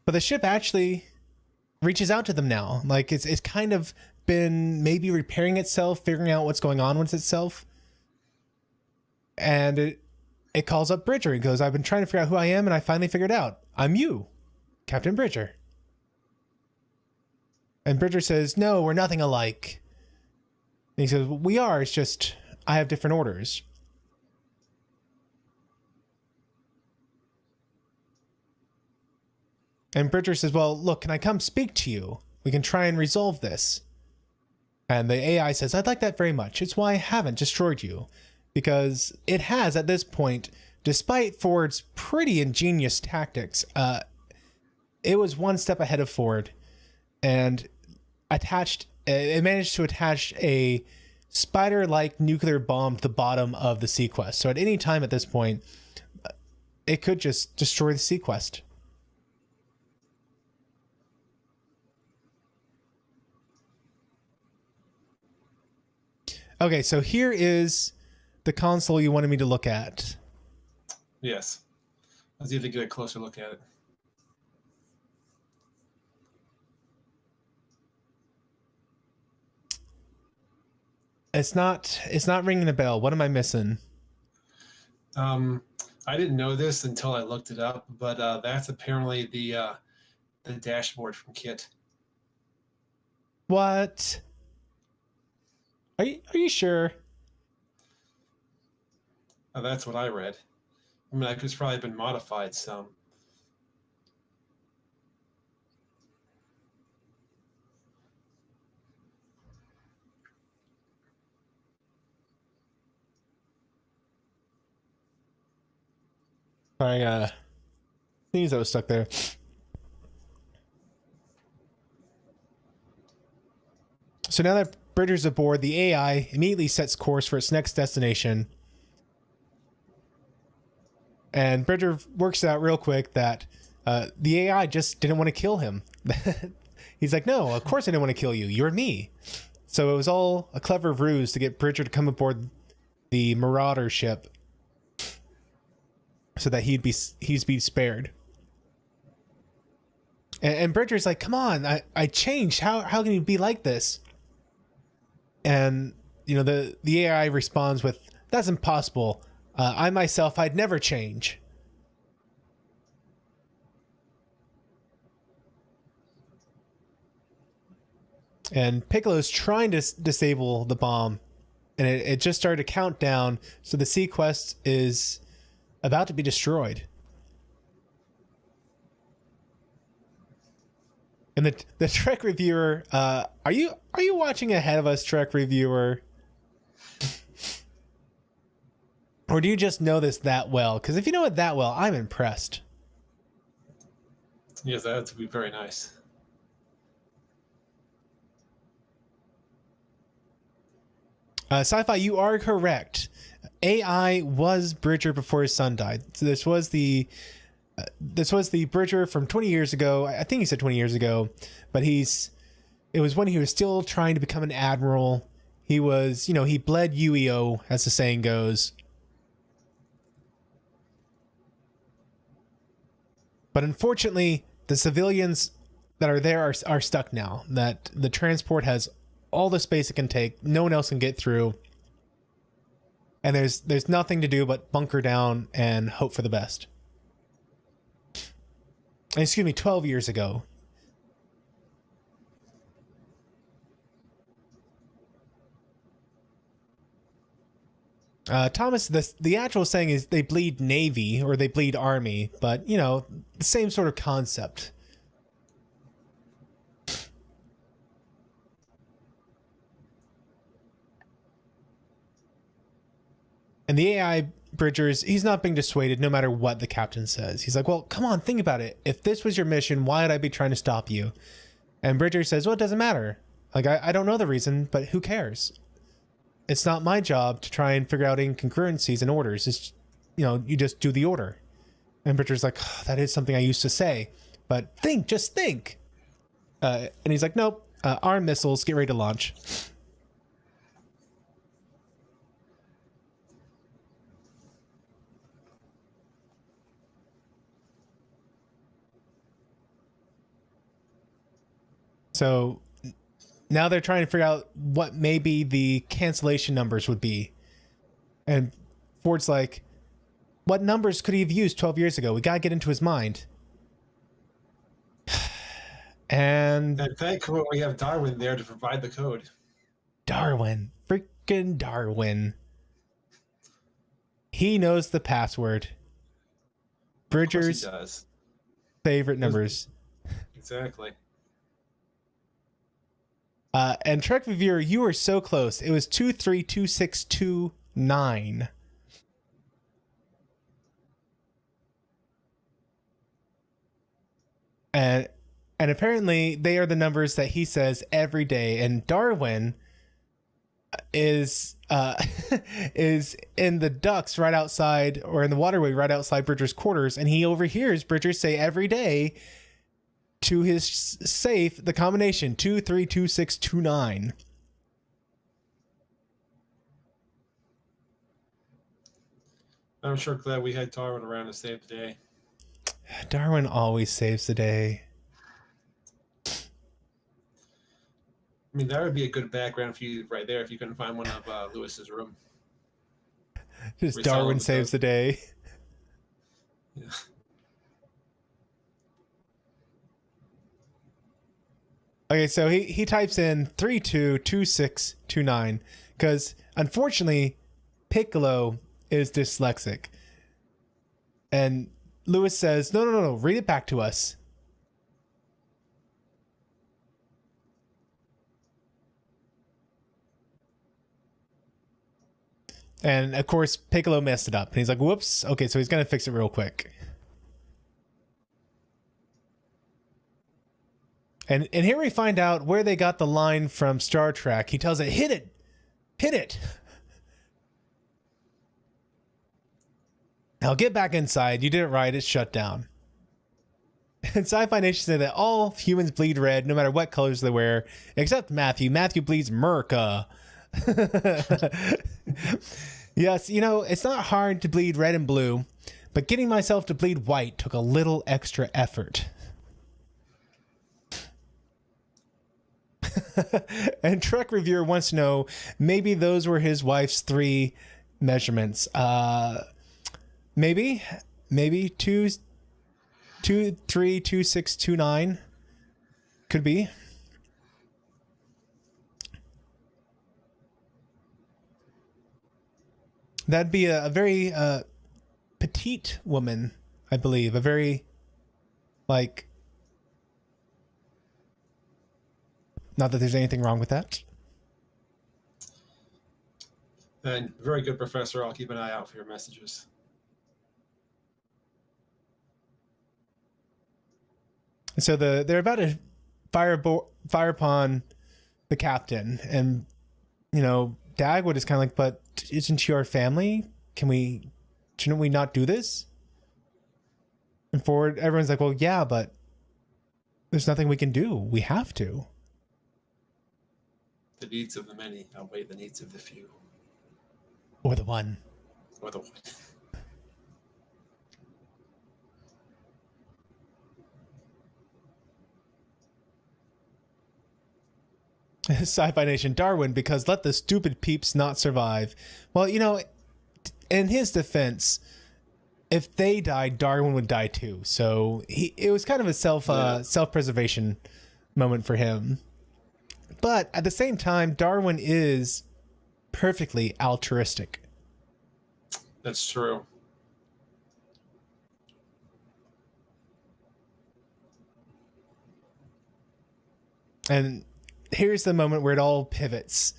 But the ship actually reaches out to them now. Like it's kind of been maybe repairing itself, figuring out what's going on with itself. And it calls up Bridger. He goes, I've been trying to figure out who I am, and I finally figured out. I'm you, Captain Bridger. And Bridger says, no, we're nothing alike. And he says, well, we are. It's just I have different orders. And Bridger says, well, look, can I come speak to you? We can try and resolve this. And the AI says, I'd like that very much. It's why I haven't destroyed you. Because it has, at this point, despite Ford's pretty ingenious tactics, it was one step ahead of Ford. And it managed to attach a spider-like nuclear bomb to the bottom of the SeaQuest. So at any time at this point, it could just destroy the SeaQuest. Okay, so here is the console you wanted me to look at.
Yes. Let's either get a closer look at it.
It's not ringing a bell. What am I missing?
I didn't know this until I looked it up, but that's apparently the dashboard from Kit.
What? Are you sure?
That's what I read. I mean, it's probably been modified some.
Sorry, things that was stuck there. So now that Bridger's aboard, the AI immediately sets course for its next destination. And Bridger works out real quick that the AI just didn't want to kill him. He's like, no, of course I didn't want to kill you. You're me. So it was all a clever ruse to get Bridger to come aboard the Marauder ship so that he'd be spared. And Bridger's like, come on, I changed. How can you be like this? And, you know, the AI responds with, that's impossible. I myself, I'd never change. And Piccolo's trying to disable the bomb, and it just started to count down, so the SeaQuest is about to be destroyed. And the Trek reviewer, are you watching ahead of us, Trek reviewer? Or do you just know this that well? Because if you know it that well, I'm impressed.
Yes, that would be very nice.
Sci-Fi, you are correct. AI was Bridger before his son died. So this was the Bridger from 20 years ago. I think he said 20 years ago, but it was when he was still trying to become an admiral. He was, he bled UEO, as the saying goes. But unfortunately, the civilians that are there are stuck now. That the transport has all the space it can take. No one else can get through. And there's nothing to do but bunker down and hope for the best. Excuse me, 12 years ago. Thomas, the actual saying is they bleed Navy or they bleed Army, but, the same sort of concept. And the AI Bridgers, he's not being dissuaded no matter what the captain says. He's like, well, come on, think about it. If this was your mission, why would I be trying to stop you? And Bridger says, well, it doesn't matter. Like, I don't know the reason, but who cares? It's not my job to try and figure out incongruencies and orders. It's, you just do the order. And Bridger's like, oh, that is something I used to say, but just think. And he's like, nope, arm missiles, get ready to launch. So now they're trying to figure out what maybe the cancellation numbers would be. And Ford's like, what numbers could he have used 12 years ago? We got to get into his mind. And
And thankfully, we have Darwin there to provide the code.
Darwin, freaking Darwin. He knows the password.
Of course he
Bridger's
does.
favorite numbers.
Exactly.
And Trek Reviewer, you were so close. It was 232629. And apparently they are the numbers that he says every day. And Darwin is is in the ducks right outside, or in the waterway right outside Bridger's quarters, and he overhears Bridger say every day to his safe the combination 232629.
I'm sure glad we had Darwin around to save the day.
Darwin always saves the day.
I mean, that would be a good background for you right there if you couldn't find one of Lewis's room.
Just Darwin saves the day.
Yeah.
Okay, so he types in 322629 because unfortunately Piccolo is dyslexic. And Lewis says, no, read it back to us. And of course, Piccolo messed it up. And he's like, whoops. Okay, so he's going to fix it real quick. And here we find out where they got the line from Star Trek. He tells it, hit it. Hit it. Now get back inside. You did it right. It's shut down. And Sci-Fi Nation said that all humans bleed red, no matter what colors they wear, except Matthew. Matthew bleeds Merca. Yes, you know, it's not hard to bleed red and blue, but getting myself to bleed white took a little extra effort. And Trek Reviewer wants to know, maybe those were his wife's 3 measurements. Maybe 232629 could be. That'd be a very petite woman, I believe. A very, like, not that there's anything wrong with that.
And very good, Professor. I'll keep an eye out for your messages.
So they're about to fire upon the captain, and you know, Dagwood is kind of like, but isn't she our family? Shouldn't we not do this? And Ford, everyone's like, well, yeah, but there's nothing we can do. We have to.
The needs of the many outweigh the needs of the few.
Or the one.
Or the one.
Sci-Fi Nation, Darwin, because let the stupid peeps not survive. Well, you know, in his defense, if they died, Darwin would die too. So it was kind of a self-preservation moment for him. But at the same time, Darwin is perfectly altruistic.
That's true.
And here's the moment where it all pivots.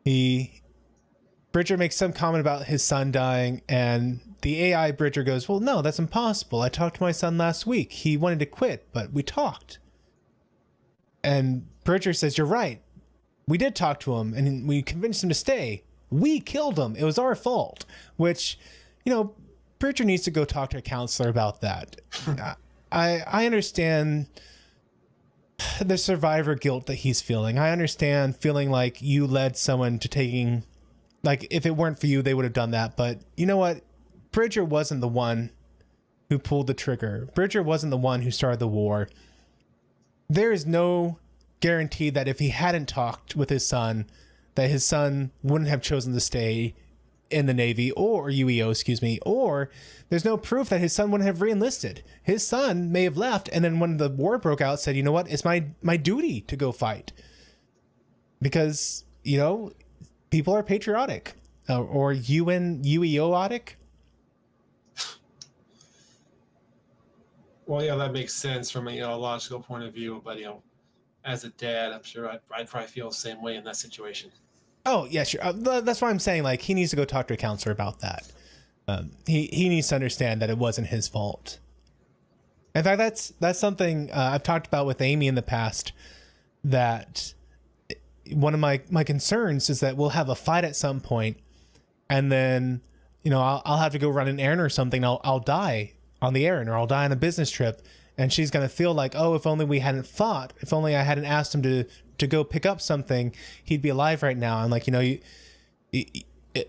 Bridger makes some comment about his son dying, and the AI Bridger goes, well, no, that's impossible. I talked to my son last week. He wanted to quit, but we talked. And Bridger says, you're right. We did talk to him, and we convinced him to stay. We killed him. It was our fault. Which, you know, Bridger needs to go talk to a counselor about that. I understand the survivor guilt that he's feeling. I understand feeling like you led someone to taking, like, if it weren't for you, they would have done that. But you know what? Bridger wasn't the one who pulled the trigger. Bridger wasn't the one who started the war. There is no guarantee that if he hadn't talked with his son, that his son wouldn't have chosen to stay in the Navy or UEO, excuse me, or there's no proof that his son wouldn't have reenlisted. His son may have left, and then when the war broke out, said, you know what, it's my duty to go fight. Because, you know, people are patriotic, or UEO-otic.
Well, yeah, that makes sense from a logical point of view. But as a dad, I'm sure I'd probably feel the same way in that situation.
Oh yeah, sure. That's why I'm saying, like, he needs to go talk to a counselor about that. He needs to understand that it wasn't his fault. In fact, that's something I've talked about with Amy in the past. That one of my concerns is that we'll have a fight at some point, and then I'll have to go run an errand or something. I'll die on the errand, or I'll die on a business trip, and she's gonna feel like, oh, if only we hadn't fought, if only I hadn't asked him to go pick up something, he'd be alive right now. And like,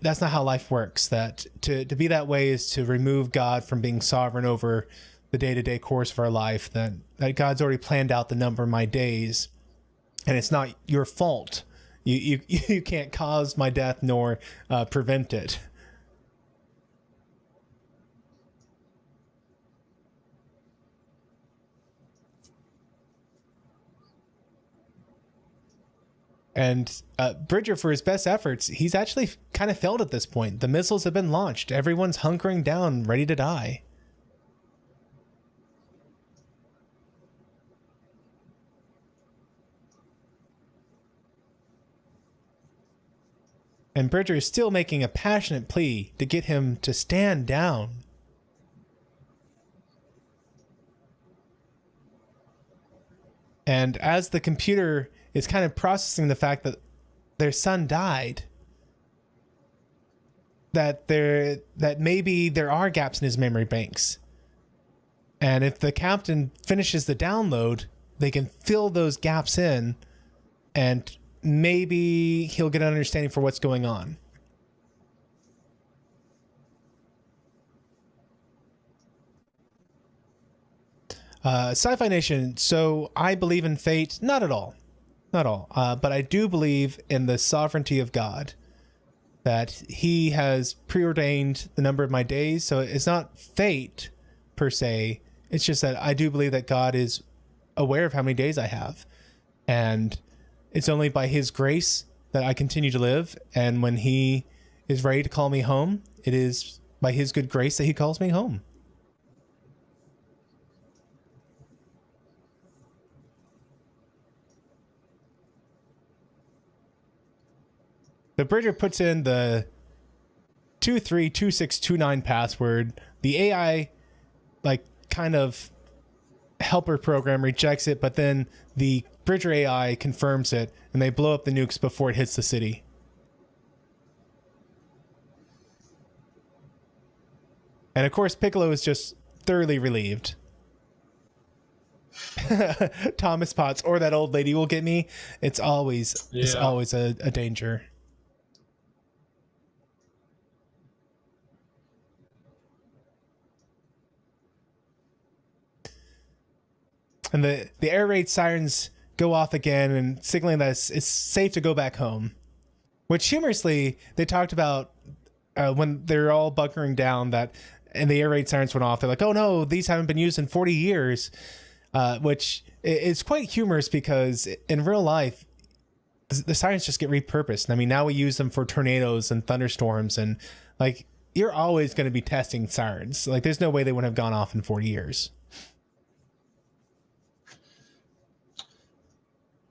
that's not how life works. That to be that way is to remove God from being sovereign over the day-to-day course of our life. That God's already planned out the number of my days, and it's not your fault. You can't cause my death nor prevent it. And Bridger, for his best efforts, he's actually kind of failed at this point. The missiles have been launched. Everyone's hunkering down, ready to die. And Bridger is still making a passionate plea to get him to stand down. And as the computer is kind of processing the fact that their son died, that maybe there are gaps in his memory banks. And if the captain finishes the download, they can fill those gaps in, and maybe he'll get an understanding for what's going on. Sci-Fi Nation, so I believe in fate? Not at all. Not all. But I do believe in the sovereignty of God, that he has preordained the number of my days. So it's not fate per se. It's just that I do believe that God is aware of how many days I have. And it's only by his grace that I continue to live. And when he is ready to call me home, it is by his good grace that he calls me home. The Bridger puts in the 232629 password. The AI, like, kind of helper program rejects it, but then the Bridger AI confirms it, and they blow up the nukes before it hits the city. And of course, Piccolo is just thoroughly relieved. Thomas Potts or that old lady will get me. It's always a danger. And the air raid sirens go off again, and signaling that it's safe to go back home. Which humorously, they talked about when they're all bunkering down, that and the air raid sirens went off. They're like, oh no, these haven't been used in 40 years. Which is quite humorous, because in real life, the sirens just get repurposed. I mean, now we use them for tornadoes and thunderstorms, and like, you're always going to be testing sirens. Like, there's no way they wouldn't have gone off in 40 years.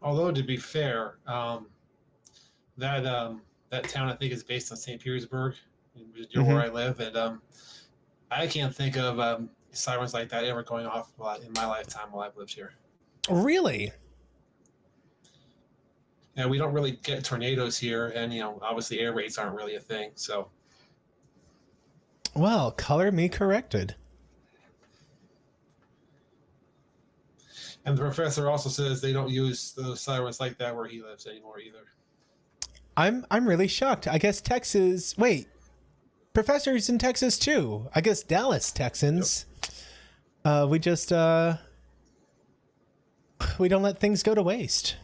Although, to be fair, that town, I think, is based on St. Petersburg, where I live, and I can't think of sirens like that ever going off in my lifetime while I've lived here.
Really?
Yeah, we don't really get tornadoes here, and obviously air raids aren't really a thing. So,
well, color me corrected.
And the professor also says they don't use those sirens like that where he lives anymore either.
I'm really shocked. I guess Texas. Wait, professor's in Texas too. I guess Dallas Texans. Yep. We just we don't let things go to waste.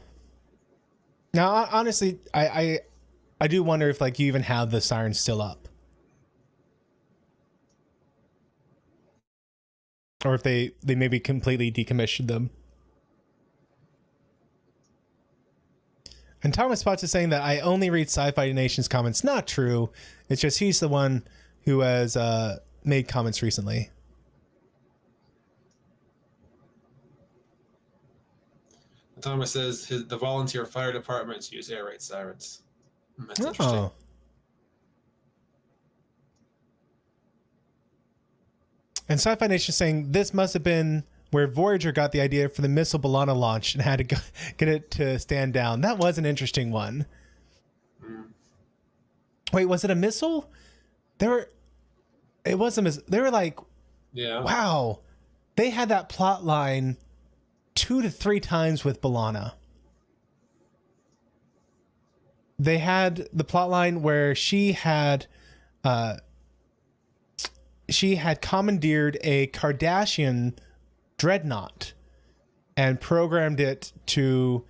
Now, honestly, I do wonder if, like, you even have the sirens still up. or if they maybe completely decommissioned them. And Thomas Potts is saying that I only read Sci-Fi Nation's comments. Not true. It's just he's the one who has made comments recently.
Thomas says the volunteer fire departments use air raid sirens. That's interesting.
And Sci-Fi Nation is saying this must have been where Voyager got the idea for the missile B'Elanna launch and had to get it to stand down. That was an interesting one. Wait, was it a missile? It was a missile. They were like,
yeah,
wow. They had that plot line 2 to 3 times with B'Elanna. They had the plot line where she had commandeered a Cardassian dreadnought and programmed it to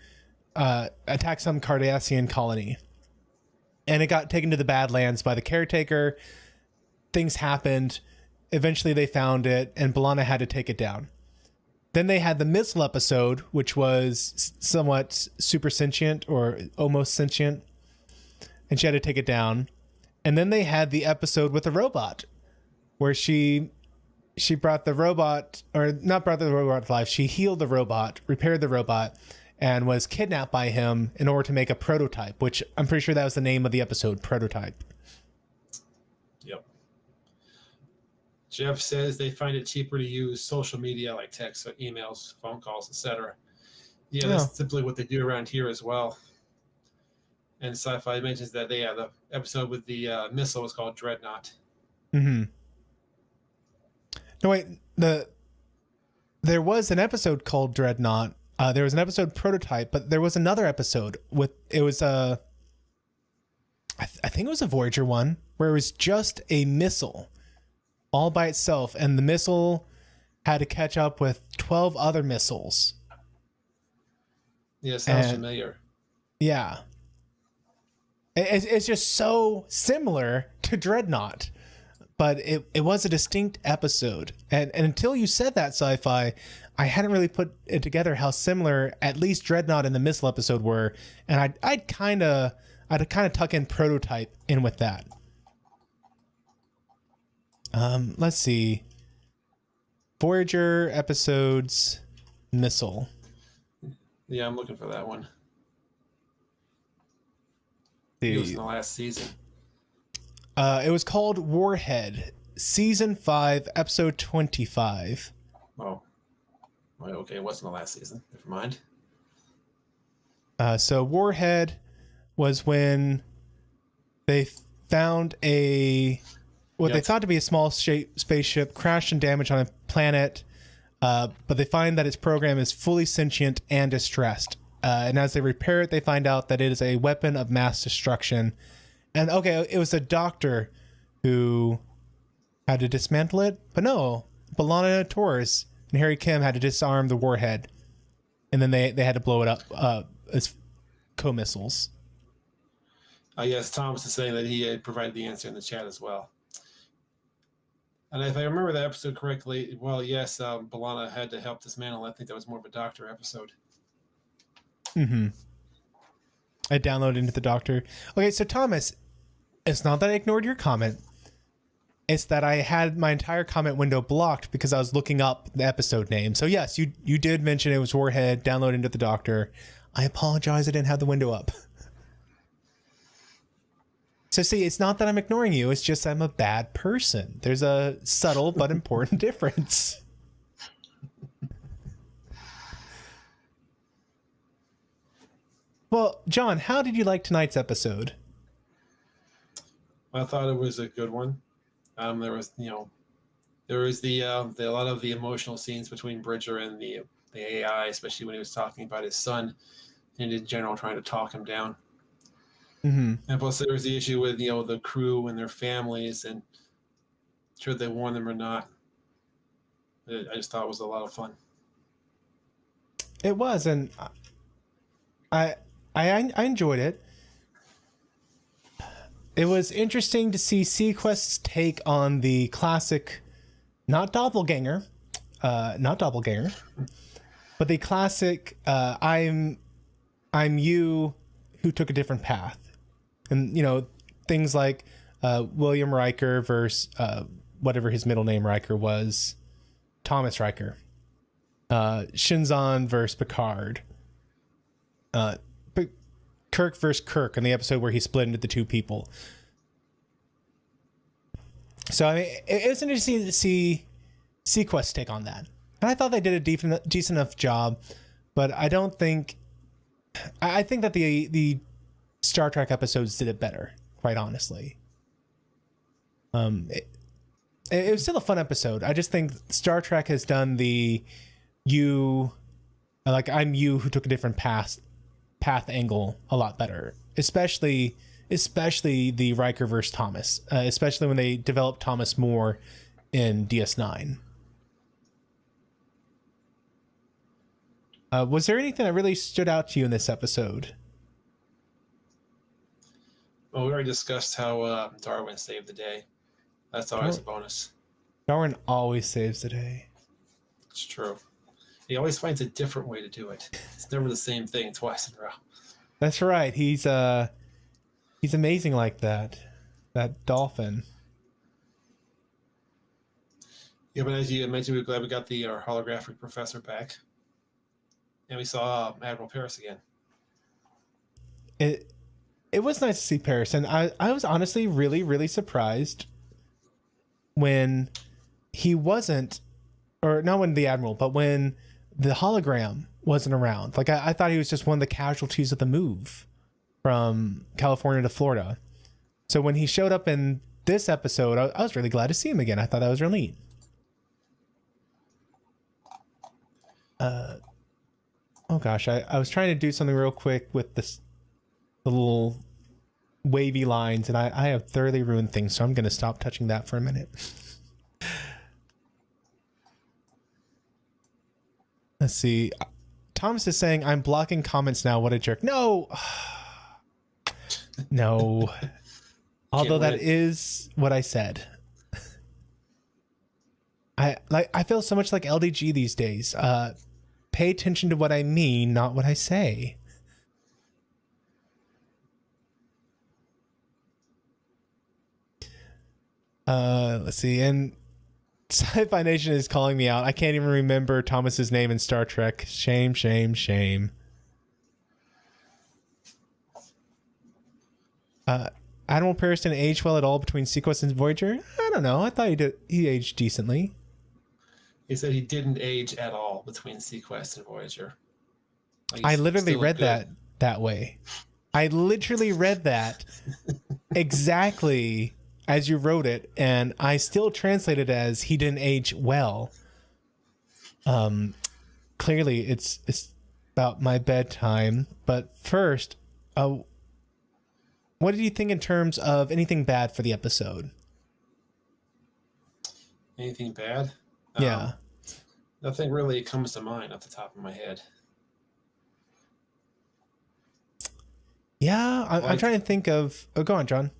attack some Cardassian colony. And it got taken to the Badlands by the caretaker. Things happened. Eventually they found it, and B'Elanna had to take it down. Then they had the missile episode, which was somewhat super sentient or almost sentient, and she had to take it down. And then they had the episode with the robot, where she brought the robot, or not brought the robot to life. She healed the robot, repaired the robot, and was kidnapped by him in order to make a prototype, which I'm pretty sure that was the name of the episode, Prototype.
Yep. Jeff says they find it cheaper to use social media like text, emails, phone calls, etc. Yeah, that's simply what they do around here as well. And Sci-Fi mentions that the episode with the missile was called Dreadnought.
Mm-hmm. No, wait. There was an episode called Dreadnought. There was an episode Prototype, but there was another episode with it was I think it was a Voyager one where it was just a missile all by itself, and the missile had to catch up with 12 other missiles.
Yeah, sounds familiar.
Yeah. It's just so similar to Dreadnought. But it was a distinct episode. And until you said that, Sci-Fi, I hadn't really put it together how similar at least Dreadnought and the missile episode were. And I'd kind of tuck in Prototype in with that. Let's see. Voyager episodes, missile.
Yeah, I'm looking for that one. It was in the last season.
It was called Warhead, Season 5, Episode 25.
Oh. Okay, it wasn't the last season. Never mind.
So Warhead was when they found they thought to be a small spaceship crashed and damaged on a planet, but they find that its program is fully sentient and distressed. And as they repair it, they find out that it is a weapon of mass destruction. And okay, it was a doctor who had to dismantle it, but no, B'Elanna Torres and Harry Kim had to disarm the warhead, and then they had to blow it up as co-missiles.
Yes, Thomas is saying that he had provided the answer in the chat as well. And if I remember that episode correctly, well, yes, B'Elanna had to help dismantle. I think that was more of a doctor episode.
Mm-hmm. I downloaded into the doctor. Okay, so Thomas, it's not that I ignored your comment. It's that I had my entire comment window blocked because I was looking up the episode name. So yes, you did mention it was Warhead, download into the doctor. I apologize, I didn't have the window up. So see, it's not that I'm ignoring you, it's just I'm a bad person. There's a subtle but important difference. Well, John, how did you like tonight's episode?
I thought it was a good one. There was the a lot of the emotional scenes between Bridger and the AI, especially when he was talking about his son, and in general trying to talk him down.
Mm-hmm.
And plus, there was the issue with the crew and their families, and should they warn them or not. I just thought it was a lot of fun.
It was, and I enjoyed it. It was interesting to see SeaQuest's take on the classic, not doppelganger, not doppelganger, but the classic I'm you who took a different path. And, you know, things like William Riker versus whatever his middle name Riker was, Thomas Riker. Shinzon versus Picard. Kirk versus Kirk in the episode where he split into the two people. So I mean, it was interesting to see SeaQuest take on that. And I thought they did a decent enough job, but I don't think... I think that the Star Trek episodes did it better, quite honestly. It was still a fun episode. I just think Star Trek has done the I'm you who took a different path angle a lot better, especially the Riker versus Thomas, especially when they developed Thomas more in DS9. Was there anything that really stood out to you in this episode?
Well, we already discussed how Darwin saved the day. That's always a bonus.
Darwin always saves the day.
It's true. He always finds a different way to do it. It's never the same thing twice in a row.
That's right. He's amazing like that. That dolphin.
Yeah, but as you mentioned, we're glad we got our holographic professor back. And we saw Admiral Paris again.
It was nice to see Paris, and I was honestly really, really surprised when he wasn't, or not when the Admiral, but when the hologram wasn't around. Like, I thought he was just one of the casualties of the move from California to Florida. So when he showed up in this episode, I was really glad to see him again. I thought that was really neat. Oh gosh, I was trying to do something real quick with the little wavy lines, and I have thoroughly ruined things, so I'm going to stop touching that for a minute. Let's see. Thomas is saying, I'm blocking comments now. What a jerk. No. No. Although that is what I said. I feel so much like LDG these days. Pay attention to what I mean, not what I say. Let's see. And Sci-Fi Nation is calling me out. I can't even remember Thomas's name in Star Trek. Shame, shame, shame. Admiral Paris didn't age well at all between SeaQuest and Voyager. I don't know. I thought he aged decently.
He said he didn't age at all between SeaQuest and Voyager. Like,
I literally read that way. I literally read that exactly as you wrote it, and I still translated it as he didn't age well. Clearly it's about my bedtime, but first, what did you think in terms of anything bad for the episode?
Anything bad?
Yeah.
Nothing really comes to mind off the top of my head.
Yeah, I'm trying to think of... Oh, go on, John.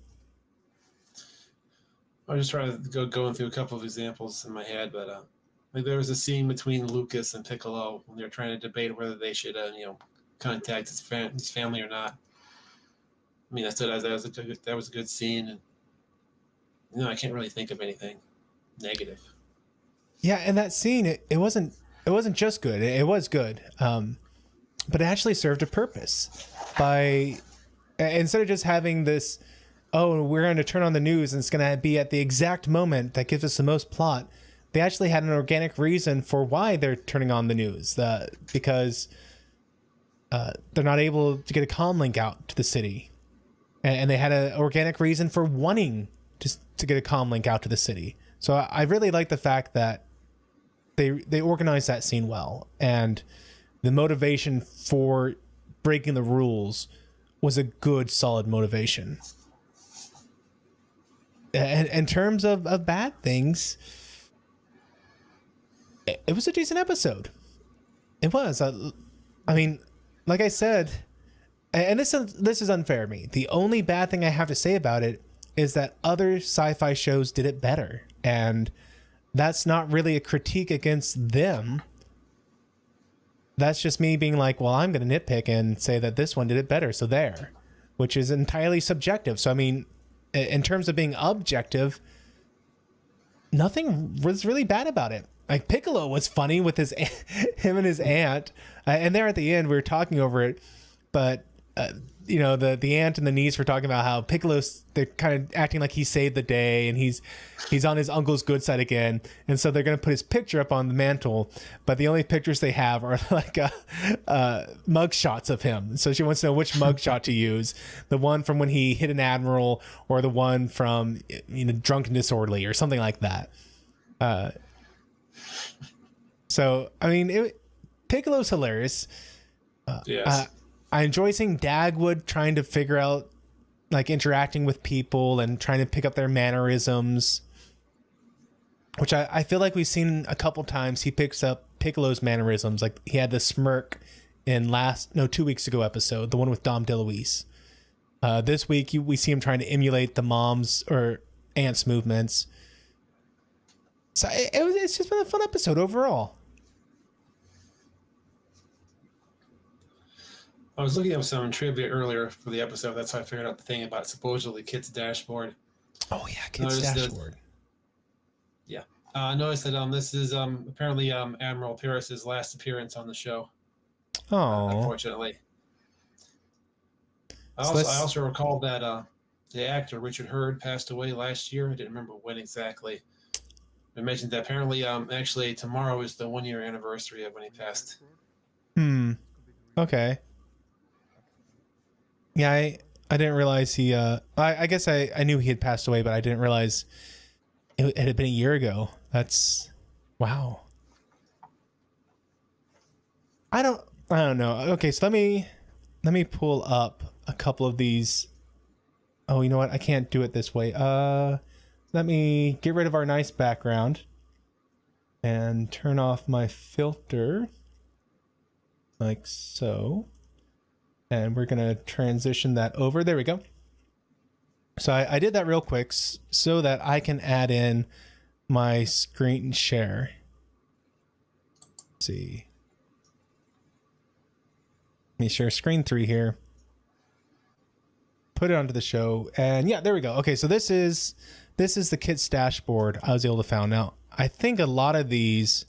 I was just trying to going through a couple of examples in my head, but like there was a scene between Lucas and Piccolo when they were trying to debate whether they should, contact his family or not. I mean, that was a good scene, and I can't really think of anything negative.
Yeah, and that scene, it wasn't just good. It was good, but it actually served a purpose by instead of just having this, oh, we're going to turn on the news and it's going to be at the exact moment that gives us the most plot. They actually had an organic reason for why they're turning on the news, because they're not able to get a comm link out to the city, and they had an organic reason for wanting to get a comm link out to the city. So I really like the fact that they organized that scene well, and the motivation for breaking the rules was a good, solid motivation. And in terms of bad things, it was a decent episode. It was. I mean, like I said, and this is unfair of me. The only bad thing I have to say about it is that other sci-fi shows did it better. And that's not really a critique against them. That's just me being like, well, I'm going to nitpick and say that this one did it better. So there, which is entirely subjective. So, I mean, in terms of being objective, nothing was really bad about it. Like Piccolo was funny with him and his aunt. And there at the end, we were talking over it, but you know, the aunt and the niece were talking about how Piccolo's, they're kind of acting like he saved the day and he's on his uncle's good side again. And so they're going to put his picture up on the mantle, but the only pictures they have are like mug shots of him. So she wants to know which mug shot to use, the one from when he hit an admiral or the one from, you know, Drunk and Disorderly or something like that. So, I mean, Piccolo's hilarious.
Yes.
I enjoy seeing Dagwood trying to figure out, like, interacting with people and trying to pick up their mannerisms, which I feel like we've seen a couple times. He picks up Piccolo's mannerisms. Like, he had the smirk in 2 weeks ago episode, the one with Dom DeLuise. This week, we see him trying to emulate the mom's or aunt's movements. So it's just been a fun episode overall.
I was looking up some trivia earlier for the episode. That's how I figured out the thing about supposedly Kit's dashboard.
Oh yeah, Kit's dashboard.
Notice that this is apparently Admiral Paris's last appearance on the show.
Oh,
unfortunately. I also recall that the actor Richard Hurd passed away last year. I didn't remember when exactly. I mentioned that apparently actually tomorrow is the 1 year anniversary of when he passed.
Okay. Yeah, I didn't realize he I guess I knew he had passed away, but I didn't realize it had been a year ago. That's wow. I don't know. Okay, so let me pull up a couple of these. Oh, you know what? I can't do it this way. Let me get rid of our nice background and turn off my filter like so. And we're going to transition that over. There we go. So I did that real quick so that I can add in my screen share. Let's see. Let me share screen 3 here. Put it onto the show. And yeah, there we go. Okay, so this is the Kit's dashboard I was able to find. Now, I think a lot of these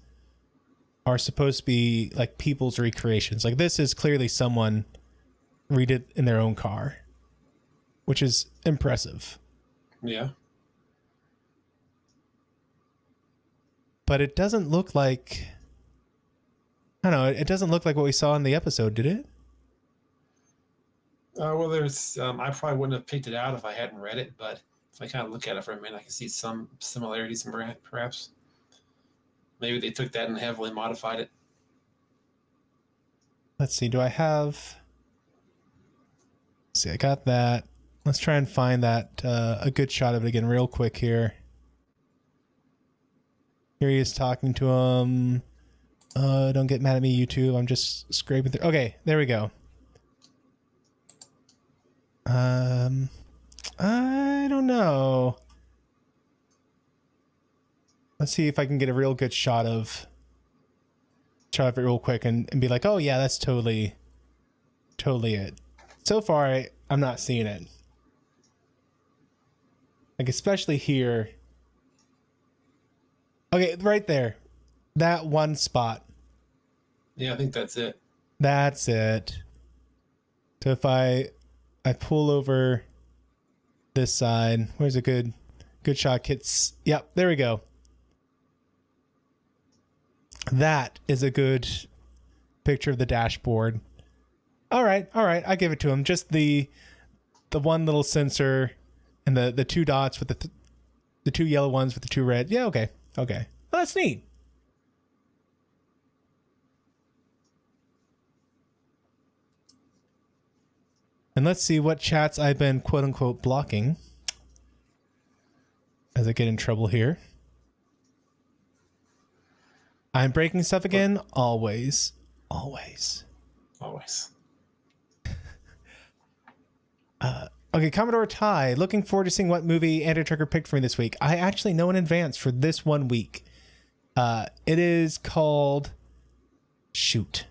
are supposed to be like people's recreations. Like this is clearly someone read it in their own car, which is impressive.
Yeah.
But it doesn't look like, I don't know, it doesn't look like what we saw in the episode, did it?
Well, there's, I probably wouldn't have picked it out if I hadn't read it, but if I kind of look at it for a minute, I can see some similarities, perhaps. Maybe they took that and heavily modified it.
Let's see, do I have... See, I got that. Let's try and find that a good shot of it again real quick here. Here he is talking to him. Don't get mad at me, YouTube. I'm just scraping through. Okay, there we go. I don't know. Let's see if I can get a real good shot of it real quick and be like, oh yeah, that's totally it. So far, I'm not seeing it. Like, especially here. Okay, right there. That one spot.
Yeah, I think that's it.
That's it. So if I pull over this side, where's a good shot? Kits. Yep, there we go. That is a good picture of the dashboard. All right. I give it to him. Just the one little sensor and the two dots with the two yellow ones with the two red. Yeah, okay. Well, that's neat. And let's see what chats I've been quote unquote blocking as I get in trouble here. I'm breaking stuff again. Always. Okay, Commodore Ty, looking forward to seeing what movie Andy Trucker picked for me this week. I actually know in advance for this 1 week. It is called... Shoot.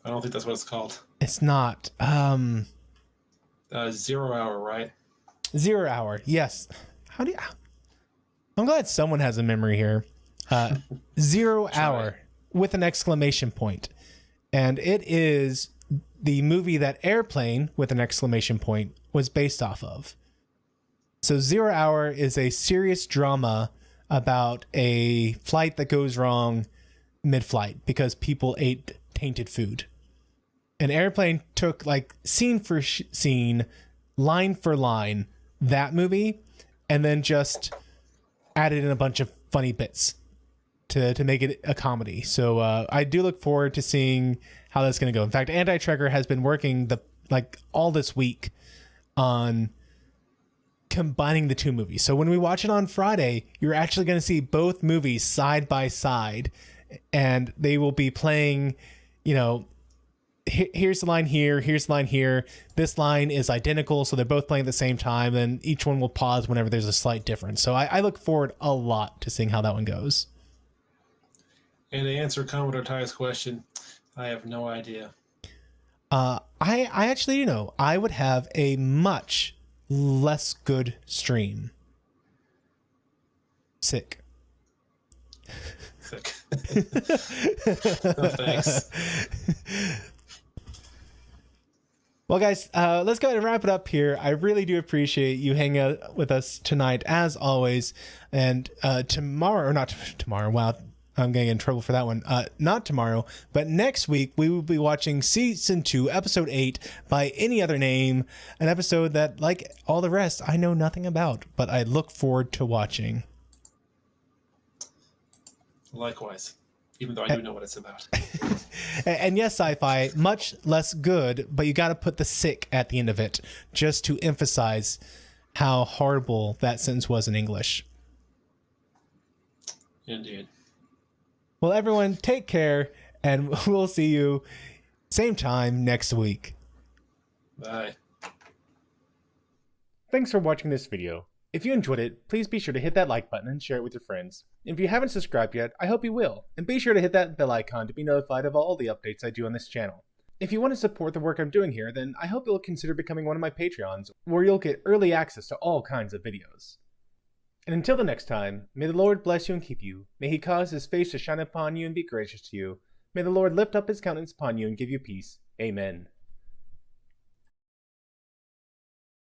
I don't think that's what it's called.
It's not.
0 Hour, right?
0 Hour. Yes. I'm glad someone has a memory here. 0 Hour with an exclamation point. And it is the movie that Airplane with an exclamation point was based off of. So 0 Hour is a serious drama about a flight that goes wrong mid-flight because people ate tainted food. And Airplane took like scene for scene, line for line, that movie, and then just added in a bunch of funny bits to make it a comedy. So I do look forward to seeing how that's going to go. In fact, Anti-Tracker has been working all this week on combining the two movies. So when we watch it on Friday, you're actually going to see both movies side by side, and they will be playing, here's the line here, here's the line here. This line is identical, so they're both playing at the same time, and each one will pause whenever there's a slight difference. So I look forward a lot to seeing how that one goes.
And to answer Commodore Ty's question, I have no idea.
I actually, I would have a much less good stream. Sick.
No, thanks.
Well, guys, let's go ahead and wrap it up here. I really do appreciate you hanging out with us tonight, as always. And tomorrow, or not tomorrow, wow, I'm getting in trouble for that one. Not tomorrow, but next week, we will be watching Season 2, Episode 8, by any other name. An episode that, like all the rest, I know nothing about, but I look forward to watching.
Likewise, even though I do know what it's about.
And yes, Sci-Fi, much less good, but you got to put the sick at the end of it just to emphasize how horrible that sentence was in English.
Indeed.
Well, everyone, take care, and we'll see you same time next week.
Bye.
Thanks for watching this video. If you enjoyed it, please be sure to hit that like button and share it with your friends. If you haven't subscribed yet, I hope you will, and be sure to hit that bell icon to be notified of all the updates I do on this channel. If you want to support the work I'm doing here, then I hope you'll consider becoming one of my Patreons, where you'll get early access to all kinds of videos. And until the next time, may the Lord bless you and keep you. May he cause his face to shine upon you and be gracious to you. May the Lord lift up his countenance upon you and give you peace. Amen.